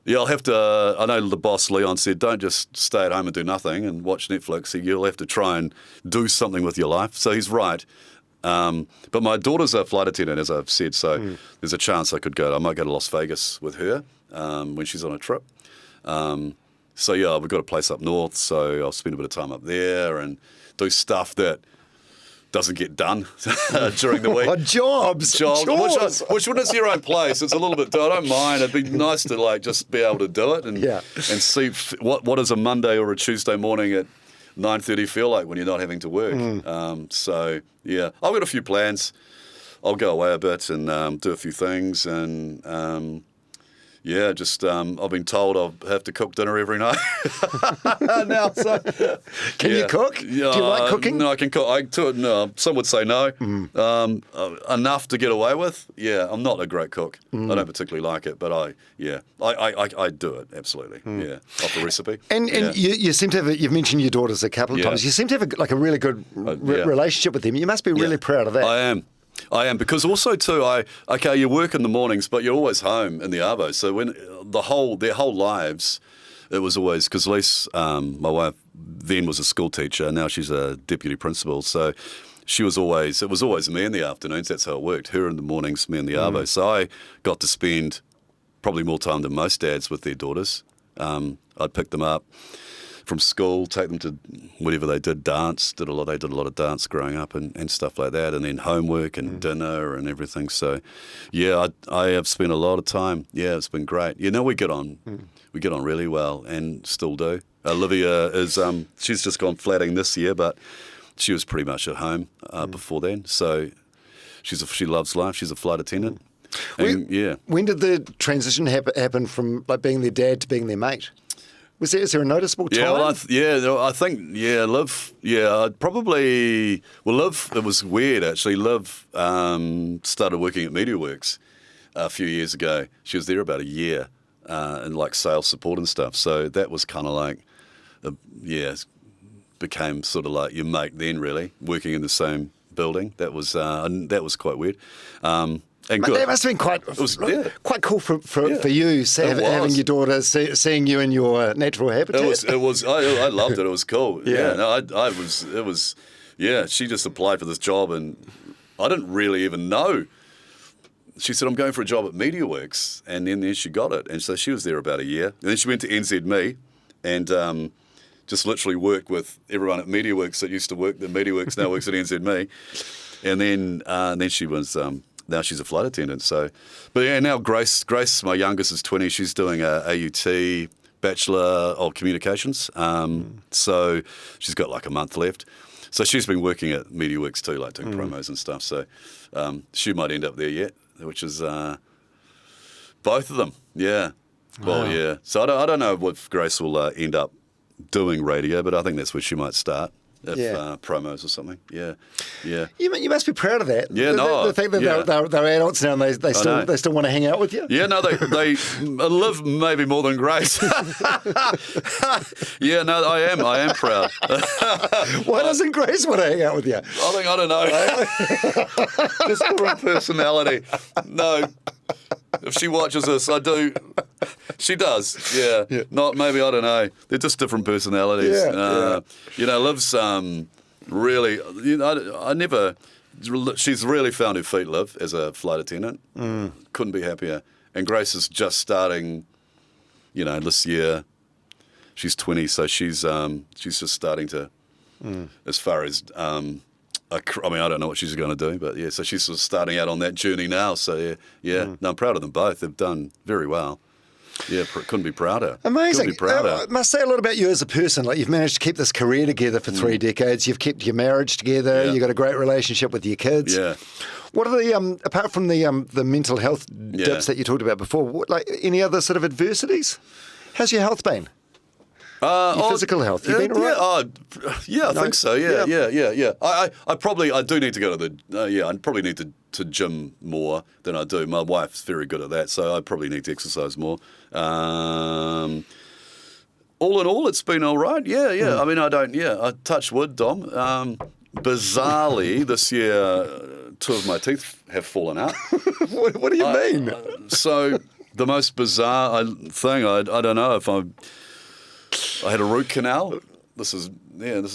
Yeah, I'll have to. I know the boss Leon said, don't just stay at home and do nothing and watch Netflix. You'll have to try and do something with your life. So he's right. But my daughter's a flight attendant, as I've said. So there's a chance I might go to Las Vegas with her when she's on a trip. We've got a place up north, so I'll spend a bit of time up there and do stuff that doesn't get done during the week. Jobs. Which when it's your own place, it's a little bit. I don't mind. It'd be nice to just be able to do it and see what does a Monday or a Tuesday morning at 9:30 feel like when you're not having to work. I've got a few plans. I'll go away a bit and do a few things and. I've been told I'll have to cook dinner every night now. So, can you cook? Yeah, do you like cooking? No, I can cook. Some would say no. Enough to get away with. Yeah, I'm not a great cook. I don't particularly like it, but I do it absolutely. Yeah, off the recipe. And you seem to have. You've mentioned your daughters a couple of times. You seem to have a really good relationship with them. You must be really proud of that. I am because also too you work in the mornings but you're always home in the arvo, so when their whole lives it was always, because Lise, my wife then was a school teacher, now she's a deputy principal, so it was always me in the afternoons. That's how it worked, her in the mornings, me in the arvo. So I got to spend probably more time than most dads with their daughters. I'd pick them up from school, take them to whatever they did, dance. They did a lot of dance growing up and stuff like that, and then homework and dinner and everything. So, I have spent a lot of time. Yeah, it's been great. We get on really well and still do. Olivia is she's just gone flatting this year, but she was pretty much at home before then. So she loves life. She's a flight attendant. And, when did the transition happen from being their dad to being their mate? Is there a noticeable time? I think Liv. Liv. It was weird actually. Liv started working at MediaWorks a few years ago. She was there about a year in sales support and stuff. So that was kind of became sort of like your mate then, really, working in the same building. That was quite weird. And good. That must have been quite cool for you, having your daughter seeing you in your natural habitat. It was. I loved it. It was cool. It was. She just applied for this job, and I didn't really even know. She said, "I'm going for a job at MediaWorks," and then she got it. And so she was there about a year, and then she went to NZME, and just literally worked with everyone at MediaWorks that used to work at MediaWorks, now works at NZME, and then she was. Now she's a flight attendant. So, but now Grace, my youngest, is 20. She's doing a AUT Bachelor of Communications. So she's got a month left. So she's been working at MediaWorks too, doing promos and stuff. So she might end up there yet, which is both of them. Yeah. Wow. Well, yeah. So I don't know if Grace will end up doing radio, but I think that's where she might start. If promos or something, yeah. You must be proud of that. Yeah, the fact that they're adults now and they still want to hang out with you. Yeah, no, they live maybe more than Grace. Yeah, no, I am proud. Why doesn't Grace want to hang out with you? I don't know. Just different personality. No. If she watches this, I do. She does, yeah. Not maybe, I don't know. They're just different personalities. Liv's really. I never. She's really found her feet, Liv, as a flight attendant. Couldn't be happier. And Grace is just starting. This year. She's 20, so she's just starting to. As far as. I don't know what she's going to do, but so she's sort of starting out on that journey now. So no, I'm proud of them both. They've done very well. Yeah, couldn't be prouder. Amazing. Couldn't be prouder. I must say a lot about you as a person. Like, you've managed to keep this career together for 3 decades. You've kept your marriage together. You've got a great relationship with your kids. Yeah. What are the apart from the mental health dips that you talked about before? Any other sort of adversities? How's your health been? Your physical health. You been all right? I think so. Yeah. I do need to go to the. I probably need to gym more than I do. My wife's very good at that, so I probably need to exercise more. All in all, it's been all right. Yeah. I mean, I touch wood, Dom. Bizarrely, this year, 2 of my teeth have fallen out. What do you mean? So the most bizarre thing, I don't know if I had a root canal. This is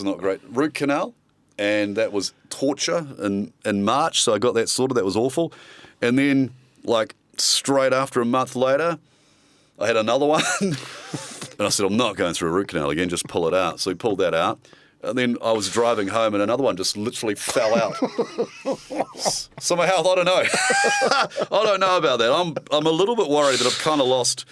not great. Root canal, and that was torture in March. So I got that sorted. That was awful. And then, straight after a month later, I had another one. And I said, I'm not going through a root canal again. Just pull it out. So he pulled that out. And then I was driving home, and another one just literally fell out. So my health, I don't know. I don't know about that. I'm a little bit worried that I've kind of lost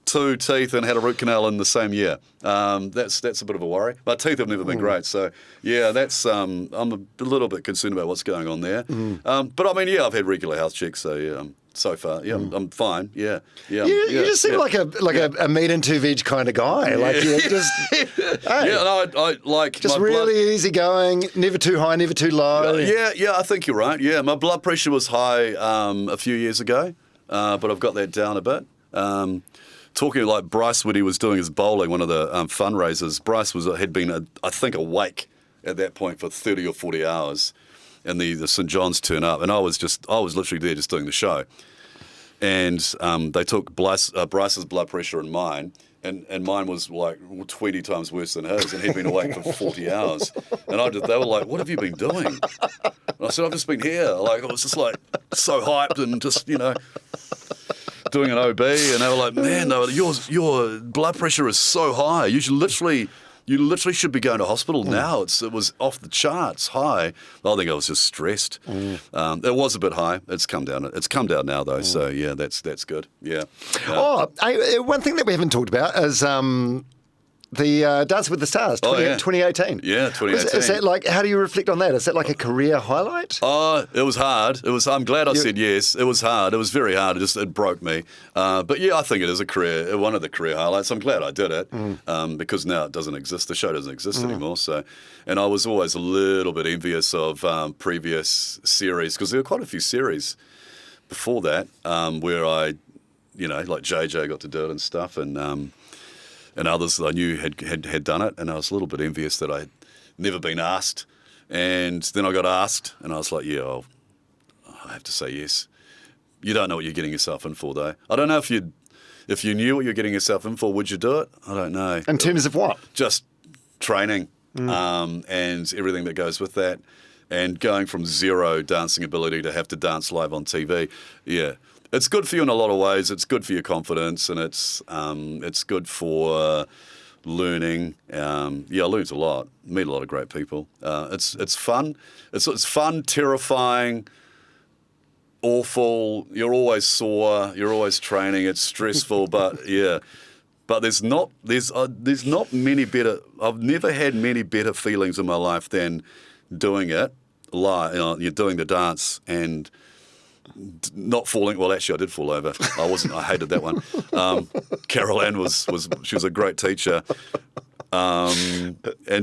2 teeth and had a root canal in the same year. That's a bit of a worry. My teeth have never been great, so that's I'm a little bit concerned about what's going on there. But I mean, I've had regular health checks, so so far, I'm fine. You just seem like a meat and 2 veg kind of guy. I like just really easygoing, never too high, never too low. I think you're right. Yeah, my blood pressure was high a few years ago, but I've got that down a bit. Talking like Bryce when he was doing his bowling, one of the fundraisers, Bryce had been, I think, awake at that point for 30 or 40 hours, and the St John's turn up, and I was literally there just doing the show, and they took Bryce's blood pressure and mine, and mine was like 20 times worse than his, and he'd been awake for 40 hours, and they were like, "What have you been doing?" And I said, "I've just been here." I was just so hyped and just doing an OB, and they were like, "Man, your blood pressure is so high. You literally should be going to hospital now. It was off the charts high." I think I was just stressed. It was a bit high. It's come down. It's come down now though. So that's good. Yeah. One thing that we haven't talked about is the Dancing with the Stars, 2018. Yeah, 2018. Is that how do you reflect on that? Is that like a career highlight? It was hard. I'm glad I said yes. It was hard. It was very hard. It broke me. But I think it is one of the career highlights. I'm glad I did it because now it doesn't exist. The show doesn't exist anymore. So, and I was always a little bit envious of previous series because there were quite a few series before that where I, like JJ got to do it and stuff, and others that I knew had done it, and I was a little bit envious that I'd never been asked. And then I got asked, and I was like, I have to say yes. You don't know what you're getting yourself in for, though. I don't know if you knew what you're getting yourself in for, would you do it? I don't know. In terms of what? Just training and everything that goes with that, and going from zero dancing ability to have to dance live on TV. Yeah. It's good for you in a lot of ways. It's good for your confidence, and it's good for learning. I learned a lot. Meet a lot of great people. It's fun. It's fun, terrifying, awful. You're always sore. You're always training. It's stressful, but But there's not many better. I've never had many better feelings in my life than doing it live. You're doing the dance and not falling. Well, actually, I did fall over. I hated that one. Carol Ann she was a great teacher.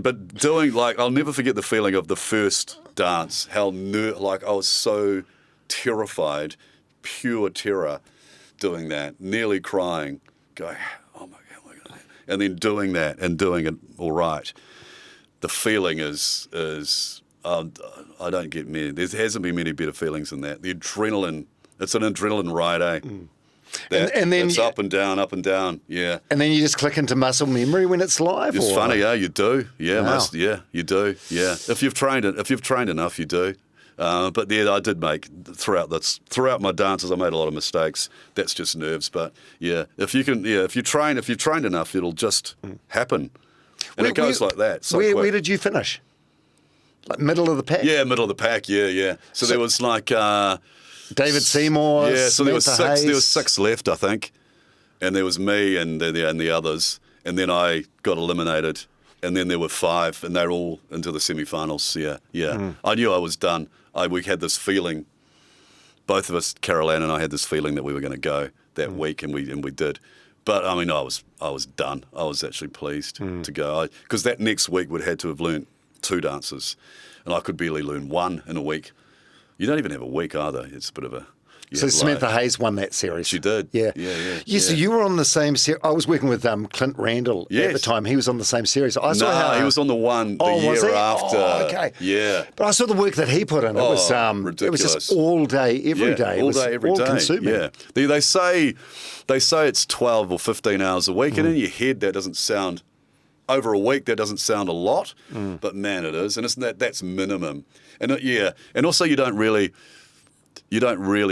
But doing, like, I'll never forget the feeling of the first dance, how I was so terrified, pure terror doing that, nearly crying, going, oh my God. And then doing that and doing it all right. The feeling is I don't get many. There hasn't been many better feelings than that. The adrenaline, it's an adrenaline ride, eh? And then it's up and down, yeah. And then you just click into muscle memory when it's live. It's funny, yeah, you do, yeah, wow. You do, yeah. If you've trained enough, you do. But yeah, I did make throughout my dances, I made a lot of mistakes. That's just nerves, but yeah, if you train enough, it'll just happen, and it goes like that. So where did you finish? Like middle of the pack? Yeah, middle of the pack. Yeah. So there was like David Seymour. Yeah, so there was six. Hayes. There was 6 left, I think, and there was me and the others, and then I got eliminated, and then there were 5, and they're all into the semi-finals. Yeah. I knew I was done. We had this feeling, both of us, Carol Ann and I, had this feeling that we were going to go that week, and we did. But I mean, I was done. I was actually pleased to go, because that next week would had to have learnt 2 dances, and I could barely learn 1 in a week. You don't even have a week either. It's a bit of a... So Samantha Hayes won that series. She did. Yeah. So you were on the same series. I was working with Clint Randall at the time. He was on the same series. I saw how he was on the year after. Oh, okay. Yeah. But I saw the work that he put in. It was ridiculous. It was just all day, every day. All day, every day. Consuming. Yeah. They say it's 12 or 15 hours a week, and in your head that doesn't sound... Over a week, that doesn't sound a lot, but man, it is, and that's minimum. And and also you don't really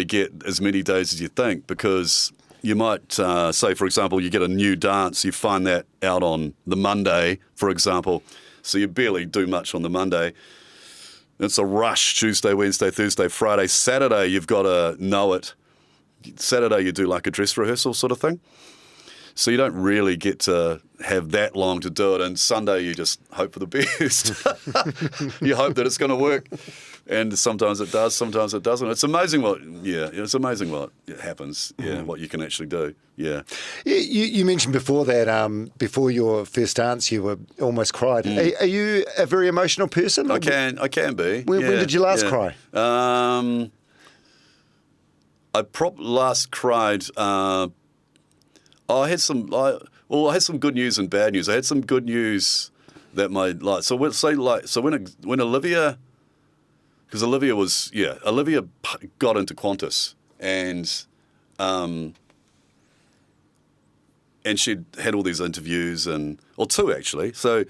get as many days as you think, because you might say, for example, you get a new dance, you find that out on the Monday, for example, so you barely do much on the Monday. It's a rush Tuesday, Wednesday, Thursday, Friday, Saturday. You've got to know it. Saturday you do like a dress rehearsal sort of thing. So you don't really get to have that long to do it. And Sunday you just hope for the best. You hope that it's going to work. And sometimes it does, sometimes it doesn't. It's amazing what happens, what you can actually do, yeah. You mentioned before that, before your first dance, you were almost cried. Are you a very emotional person? I can be. When did you last cry? I last cried... I had some good news and bad news. I had some good news that when Olivia, because Olivia got into Qantas, and she'd had all these interviews, or 2 actually. So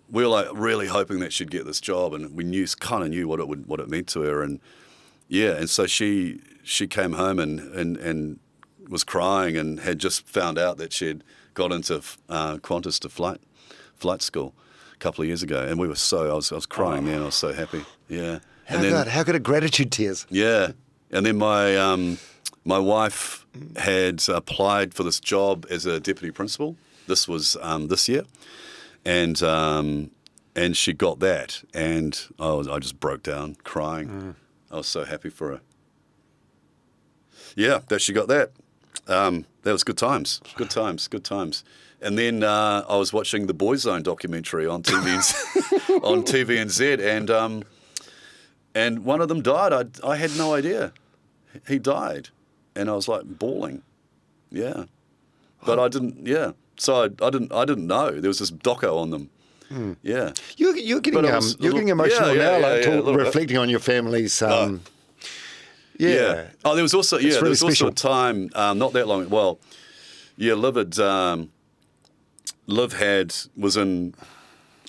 we were like really hoping that she'd get this job, and we kind of knew what it meant to her, and so she came home and was crying, and had just found out that she'd got into Qantas to flight school a couple of years ago, and I was crying then. I was so happy. Yeah. How good are gratitude tears? Yeah. And then my wife had applied for this job as a deputy principal. This was this year, and she got that, and I just broke down crying. I was so happy for her. Yeah, that she got that. That was good times. And then I was watching the Boyzone documentary on TVNZ, and one of them died. I had no idea. He died, and I was like bawling. Yeah, but I didn't. Yeah, so I didn't know there was this doco on them. Yeah, you're getting emotional now, reflecting on your family's. Yeah. Oh, there was also really there was special. also a time not that long. Well, yeah, Liv was in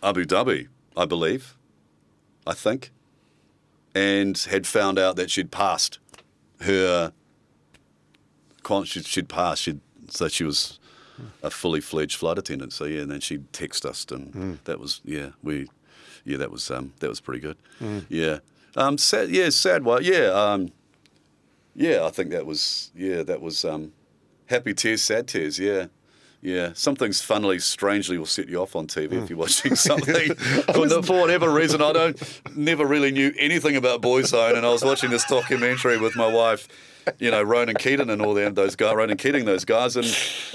Abu Dhabi, I believe, I think, and had found out that she'd passed her. She'd passed. So she was a fully fledged flight attendant. So and then she'd text us, and that was that was pretty good. Yeah. Sad one. Yeah, I think that was happy tears, sad tears, yeah. Some things funnily, strangely will set you off on TV if you're watching something. For whatever reason, never really knew anything about Boyzone, and I was watching this documentary with my wife, Ronan Keating and all those guys, those guys, and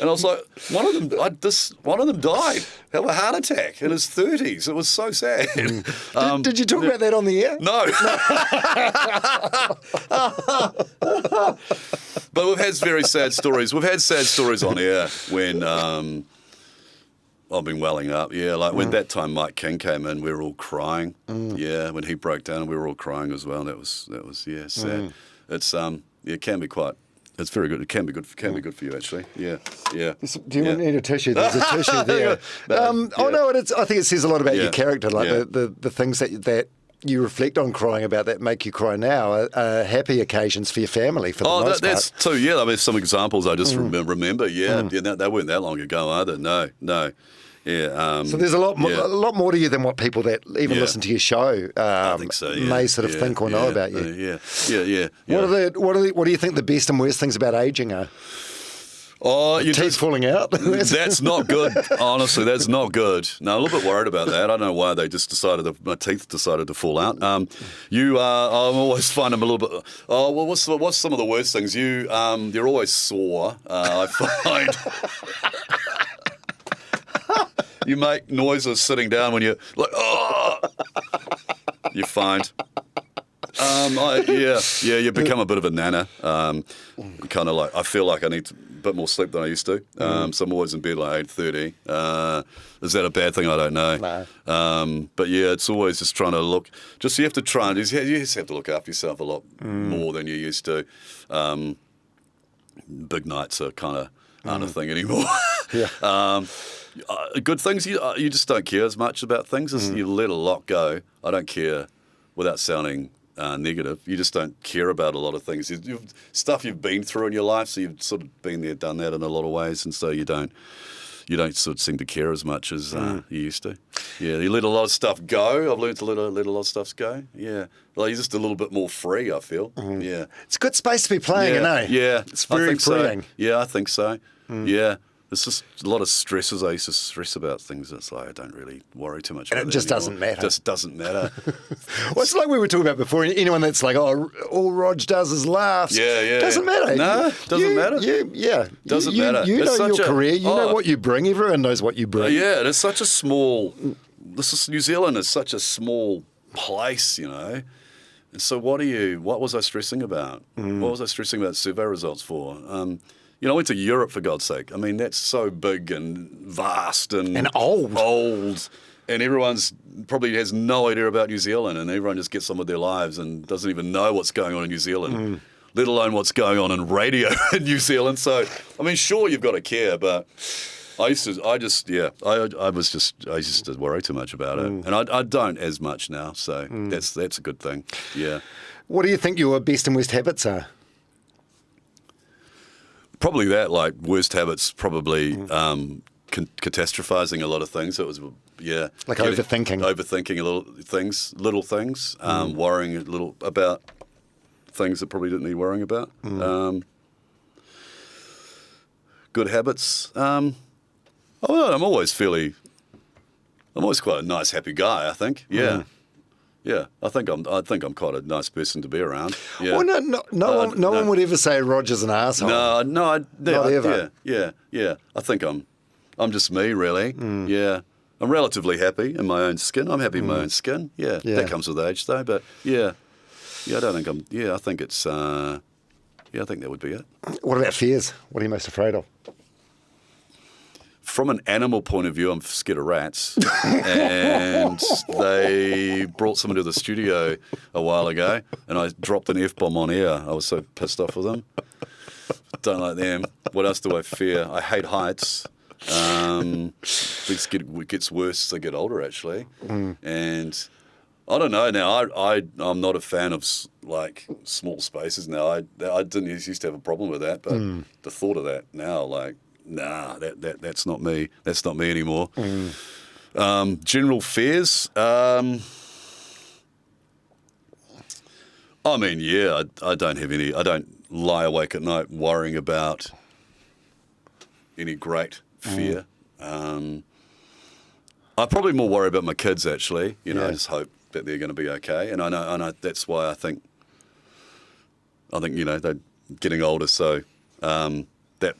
I was like, one of them died, had a heart attack in his 30s. It was so sad. Did you talk about that on the air? No. But we've had very sad stories. We've had sad stories on air when I've been welling up. Yeah, like when that time Mike King came in, we were all crying. Yeah, when he broke down, we were all crying as well. And that was sad. It's it can be quite. It's very good. It can be good. Can be good for you, actually. Yeah. Do you need a tissue? There's a tissue there. Oh no, I think it says a lot about your character, like the things that you reflect on crying about that make you cry now are happy occasions for your family, for the most part. That's too, I mean, some examples I just remember, they weren't that long ago either, no. Yeah, so there's a lot more to you than what people that even listen to your show I think so, may sort of think or know about you. Yeah. What do you think the best and worst things about aging are? Oh, teeth falling out? That's not good. Honestly, that's not good. No, a little bit worried about that. I don't know why they just my teeth decided to fall out. I always find them a little bit. Oh, well, what's some of the worst things? You're always sore. I find. You make noises sitting down when you're like, oh. You find. You become a bit of a nana. Kind of like, I feel like I need a bit more sleep than I used to. So I'm always in bed like 8:30. Is that a bad thing? I don't know. No. But yeah, it's always just trying to look. You have to try and you just have to look after yourself a lot more than you used to. Big nights are kind of aren't a thing anymore. Good things, you just don't care as much about things as you let a lot go. I don't care without sounding negative. You just don't care about a lot of things. Stuff you've been through in your life, so you've sort of been there, done that in a lot of ways, and so you don't sort of seem to care as much as you used to. Yeah, you let a lot of stuff go. I've learned to let a lot of stuff go. Yeah, like you're just a little bit more free, I feel. Yeah, it's a good space to be playing, Yeah, it's very freeing. So. Yeah, I think so. Yeah. It's just a lot of stresses. I used to stress about things. It's like I don't really worry too much about it. And it just doesn't matter. It just doesn't matter. Well, it's like we were talking about before. Anyone that's like, oh, all Rog does is laughs. Yeah. Doesn't matter. No, doesn't matter. Doesn't matter. You know your career. You know what you bring. Everyone knows what you bring. Yeah, it's such a small... New Zealand is such a small place, And so what was I stressing about? What was I stressing about survey results for? I went to Europe, for God's sake. I mean, that's so big and vast and old. And everyone's probably has no idea about New Zealand, and everyone just gets on with their lives and doesn't even know what's going on in New Zealand, let alone what's going on in radio in New Zealand. So, I mean, sure, you've got to care, but I used to worry too much about it, and I don't as much now. So that's a good thing. Yeah. What do you think your best and worst habits are? Probably that, like worst habits, probably catastrophizing a lot of things. It was, like overthinking little things, worrying a little about things that probably didn't need worrying about. Good habits. I'm always quite a nice, happy guy. I think. Yeah. Yeah, I think I'm quite a nice person to be around. Yeah. Well, no one would ever say Roger's an asshole. Not ever. Yeah. I think I'm just me, really. Yeah, I'm relatively happy in my own skin. I'm happy in my own skin. Yeah, that comes with age, though. But I don't think I'm. Yeah, I think it's. I think that would be it. What about fears? What are you most afraid of? From an animal point of view, I'm scared of rats. And they brought someone to the studio a while ago, and I dropped an F-bomb on air. I was so pissed off with them. Don't like them. What else do I fear? I hate heights. It gets worse as I get older, actually. And I don't know now. I'm not a fan of like small spaces now. I didn't used to have a problem with that, but the thought of that now, like, nah, that's not me. That's not me anymore. General fears. I mean, yeah, I don't have any. I don't lie awake at night worrying about any great fear. I probably more worry about my kids, actually. I just hope that they're going to be okay. And I know that's why I think getting older, so that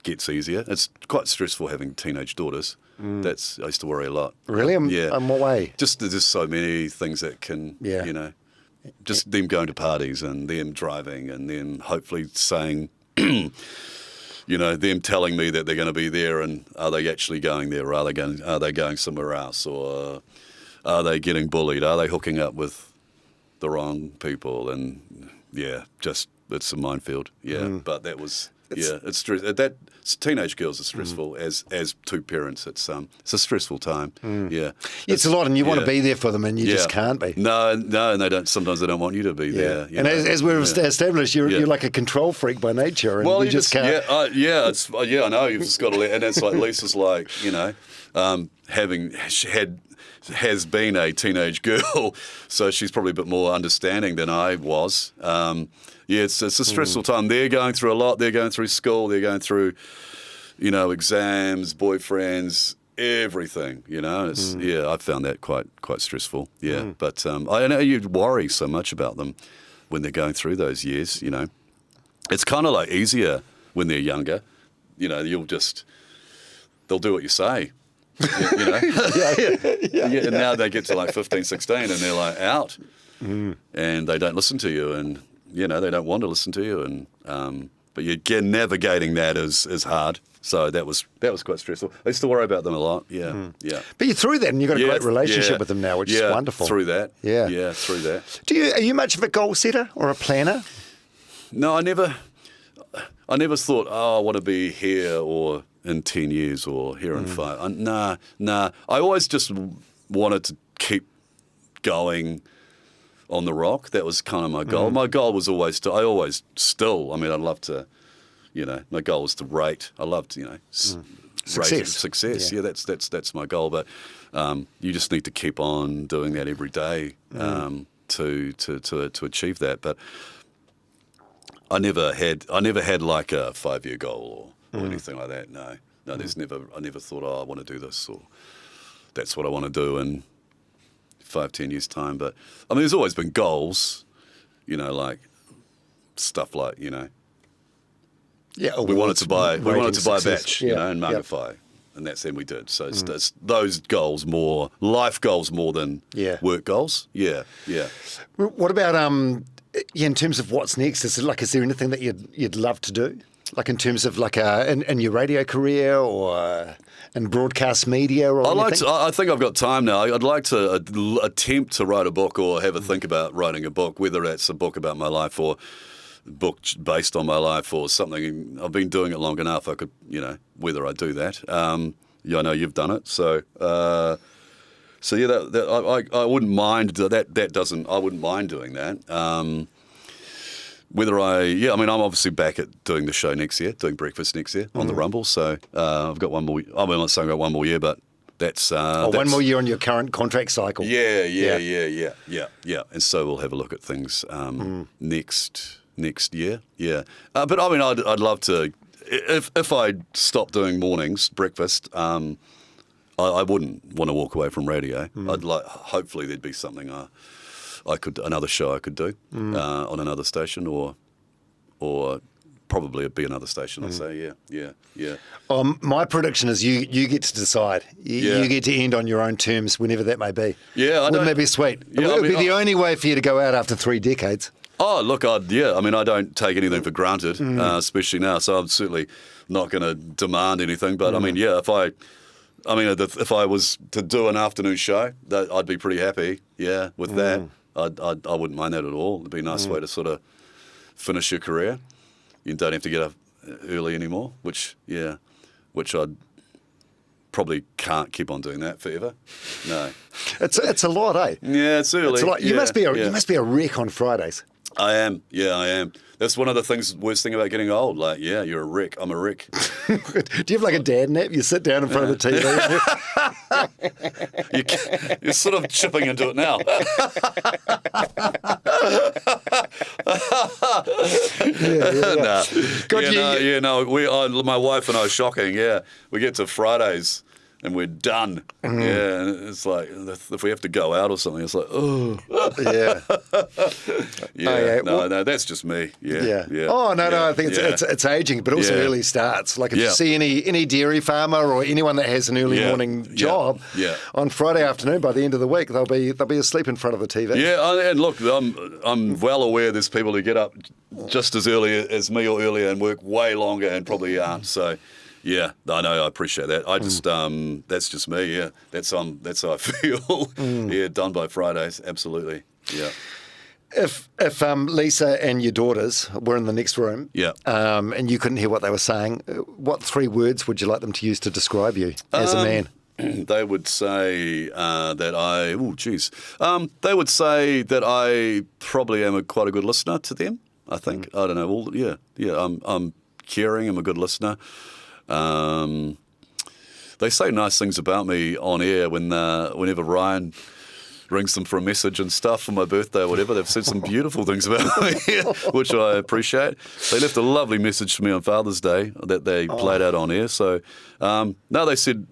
gets easier. It's quite stressful having teenage daughters. I used to worry a lot. Really? Yeah. In what way? Just there's so many things that can, just them going to parties and them driving and then hopefully saying, them telling me that they're going to be there, and are they actually going there, or are they going somewhere else, or are they getting bullied? Are they hooking up with the wrong people? And it's a minefield. But that was it's that teenage girls are stressful. As two parents, it's a stressful time. It's a lot, and you want to be there for them, and you just can't be. No, and they don't. Sometimes they don't want you to be there. And as we've established, you're like a control freak by nature, and you just can't. I know. You've just got to let, and that's like Lisa's like, has been a teenage girl, so she's probably a bit more understanding than I was. It's a stressful time. They're going through a lot. They're going through school. They're going through, exams, boyfriends, everything. I found that quite stressful. But I know you worry so much about them when they're going through those years. It's kind of like easier when they're younger. They'll do what you say. And now they get to like 15, 16 and they're like out and they don't listen to you, and they don't want to listen to you, and but navigating that is hard. So that was quite stressful. I used to worry about them a lot. But you're through that, and you've got a great relationship with them now, which is wonderful. Through that. Through that. Are you much of a goal setter or a planner? No, I never thought, I want to be here or in 10 years or here in 5. Nah. I always just wanted to keep going on the rock. That was kind of my goal. My goal was always I'd love to, my goal was to rate. I loved, success. Yeah, that's my goal. But you just need to keep on doing that every day to achieve that. But I never had like a 5-year goal or anything like that. No, there's never. I never thought, I want to do this, or that's what I want to do in 5-10 years' time. But I mean, there's always been goals, like stuff like we wanted to buy a batch, in Mangawhai, and that's then we did. So it's those goals more, life goals more than work goals. Yeah. What about in terms of what's next? Is there anything that you'd love to do? Like in terms of in your radio career or in broadcast media or anything? I think I've got time now. I'd like to attempt to write a book or have a think about writing a book, whether that's a book about my life or a book based on my life or something. I've been doing it long enough. I could, whether I do that. I know you've done it. So, I wouldn't mind that. I wouldn't mind doing that. I'm obviously back at doing the show next year, doing breakfast next year on the Rumble. So I've got one more. I'm not saying I've got one more year, but that's one more year on your current contract cycle. Yeah. And so we'll have a look at things next year. Yeah, but I mean, I'd love to. If I stopped doing mornings breakfast, I wouldn't want to walk away from radio. Hopefully there'd be something another show I could do on another station, or probably it'd be another station. I'd say, yeah. My prediction is you get to decide. You get to end on your own terms, whenever that may be. Yeah, wouldn't that be sweet? Yeah, it would be the only way for you to go out after 3 decades. Oh, look, I don't take anything for granted, especially now. So I'm certainly not going to demand anything. But I mean, if I was to do an afternoon show, I'd be pretty happy. Yeah, with that. I wouldn't mind that at all. It'd be a nice way to sort of finish your career. You don't have to get up early anymore, which I'd probably can't keep on doing that forever. No, it's a lot, eh? Yeah, it's early. It's a lot. You must be a wreck on Fridays. I am. Yeah, I am. That's one of the worst thing about getting old. Like, you're a wreck. I'm a wreck. Do you have like a dad nap? You sit down in front of the TV. You're sort of chipping into it now. Yeah. My wife and I are shocking. Yeah, we get to Fridays and we're done. Yeah, and it's like if we have to go out or something, it's like, oh, Yeah. No, that's just me. Yeah. Oh no, I think it's aging, but also early starts. Like if you see any dairy farmer or anyone that has an early morning job on Friday afternoon, by the end of the week they'll be asleep in front of the TV. Yeah, and look, I'm well aware there's people who get up just as early as me or earlier and work way longer and probably aren't. So. Yeah, I know. I appreciate that. I just that's just me. Yeah, that's how I feel. Yeah, done by Fridays. Absolutely. Yeah. If Lisa and your daughters were in the next room, and you couldn't hear what they were saying, what 3 words would you like them to use to describe you as a man? They would say that I. Oh, geez. They would say that I probably am quite a good listener to them. I think. I don't know. I'm caring. I'm a good listener. They say nice things about me on air whenever Ryan rings them for a message and stuff for my birthday or whatever. They've said some beautiful things about me, which I appreciate. They left a lovely message for me on Father's Day that they played out on air. So, no, they said,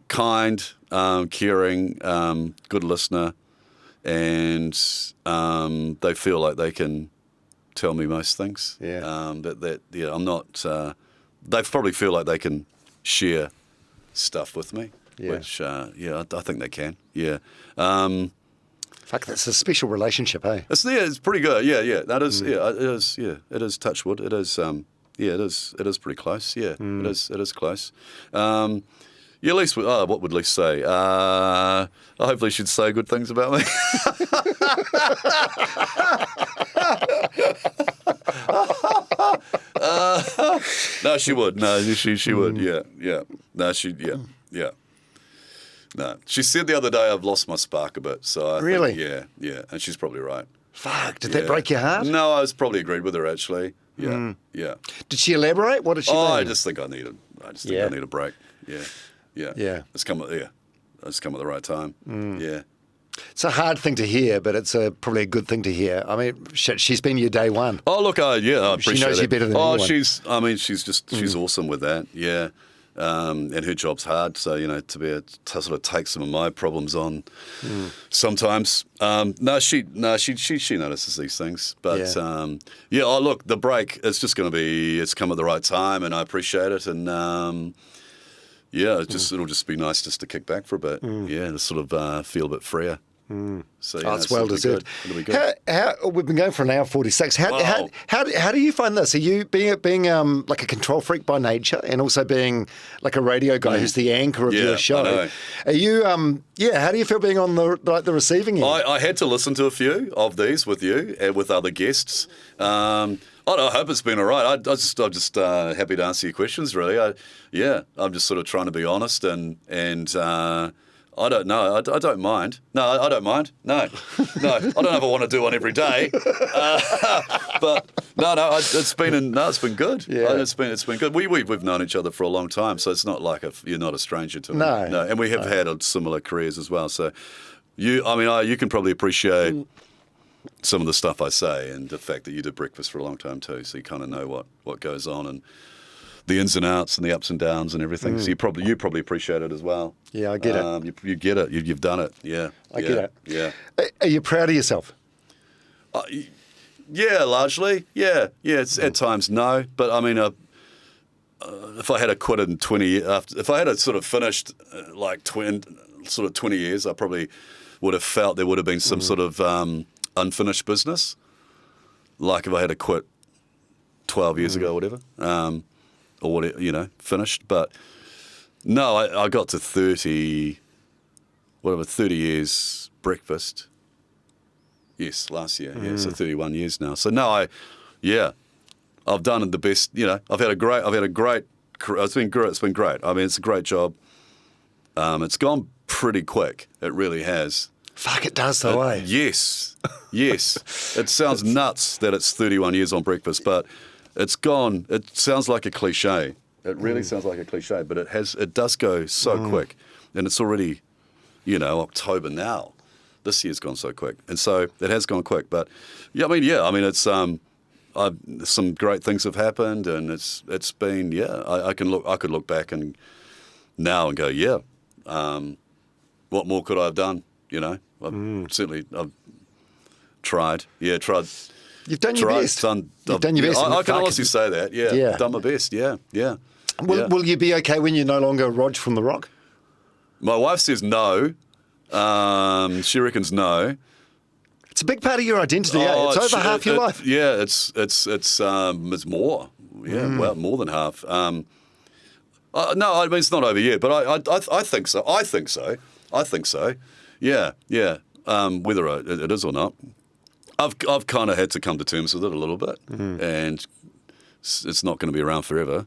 kind, caring, good listener, and they feel like they can tell me most things. Yeah. I'm not. They probably feel like they can share stuff with me, which, I think they can. Yeah. Fuck, that's a special relationship, eh? It's pretty good. Yeah. That is. Yeah, it is. Yeah, it is. Touch wood. It is. It is. It is pretty close. Yeah, it is. It is close. Yeah, Lise. What would Lise say? Hopefully, she'd say good things about me. No, she would. No, she would. Yeah. No, yeah. No, she said the other day I've lost my spark a bit. So I really, think, yeah, and she's probably right. Fuck, did that break your heart? No, I was probably agreed with her actually. Yeah, yeah. Did she elaborate? What did she mean? I just think I need a break. Yeah. It's come at the right time. Yeah. It's a hard thing to hear, but it's probably a good thing to hear. I mean, shit, she's been your day one. Oh, look, I appreciate it. She knows you better than anyone. She's awesome with that, yeah. And her job's hard, so, to sort of take some of my problems on sometimes. She notices these things. But, look, the break, it's come at the right time, and I appreciate it, and... it'll just be nice just to kick back for a bit. To sort of feel a bit freer. So it's well deserved. It'll be good. How we've been going for an hour 46. How do you find this? Are you being like a control freak by nature, and also being like a radio guy who's the anchor of your show? I know. Are you? How do you feel being on the receiving end? I had to listen to a few of these with you and with other guests. I hope it's been all right. I'm just happy to answer your questions, really. I'm just sort of trying to be honest and I don't know. I don't mind. No, I don't mind. No. I don't know if I want to do one every day. But it's been good. Yeah. It's been good. We've known each other for a long time, so it's not like you're not a stranger to me. No. And we have had similar careers as well. So you can probably appreciate some of the stuff I say, and the fact that you did breakfast for a long time too, so you kind of know what goes on and the ins and outs and the ups and downs and everything. So you probably appreciate it as well. Yeah, I get it. You get it. You've done it. Yeah, I get it. Yeah. Are you proud of yourself? Yeah, largely. Yeah. It's at times no, but I mean, if I had quit in 20 years, if I had sort of finished 20 years, I probably would have felt there would have been some sort of unfinished business, like if I had quit 12 years ago or whatever, or whatever, finished. But no, I got to 30 years breakfast. Yes, last year. Yeah, so 31 years now. So no, I've done the best. I've had a great career. It's been great. I mean, it's a great job. It's gone pretty quick. It really has. Fuck, it does though, eh? Yes. It sounds nuts that it's 31 years on breakfast, but it's gone. It sounds like a cliche. It really sounds like a cliche, but it does go so quick. And it's already, October now. This year's gone so quick. And so it has gone quick. But it's some great things have happened, and it's been, I could look back and now and go, what more could I have done? I've tried. Yeah, tried. You've done your best. You've done your best. I can honestly say that. Yeah, done my best. Yeah. Will you be okay when you're no longer Rog from the Rock? My wife says no. She reckons no. It's a big part of your identity. It's over half your life. Yeah, it's more. Yeah, well, more than half. No, I mean it's not over yet, but I think so. I think so. Yeah. Whether it is or not, I've kind of had to come to terms with it a little bit, and it's not going to be around forever.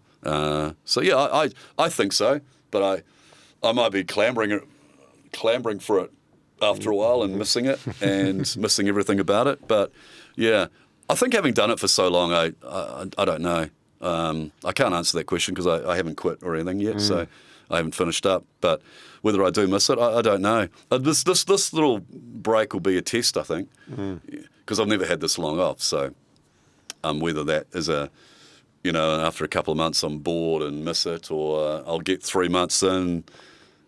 So yeah, I think so, but I might be clambering for it after a while and missing it and missing everything about it. But yeah, I think having done it for so long, I don't know. I can't answer that question because I haven't quit or anything yet, so I haven't finished up. But whether I do miss it, I don't know. This little break will be a test, I think, because I've never had this long off. So whether that is after a couple of months I'm bored and miss it, or I'll get 3 months in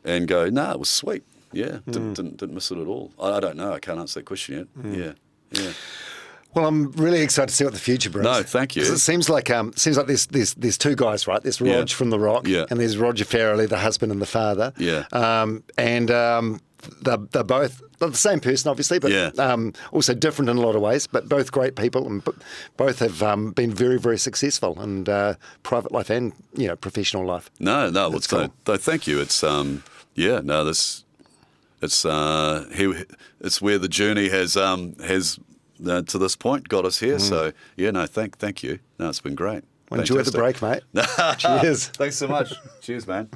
and go, no, it was sweet. Yeah, didn't miss it at all. I don't know. I can't answer that question yet. Yeah. Well, I'm really excited to see what the future brings. No, thank you. It seems like there's two guys, right? There's Rog from the Rock, and there's Roger Farrelly, the husband and the father. Yeah. They're both the same person, obviously, but also different in a lot of ways. But both great people, and both have been very, very successful in private life and professional life. No, it's cool. Thank you. It's it's where the journey has to this point got us here. So thank you. No, it's been great. Well, enjoy the break, mate. Cheers. Thanks so much. Cheers, man.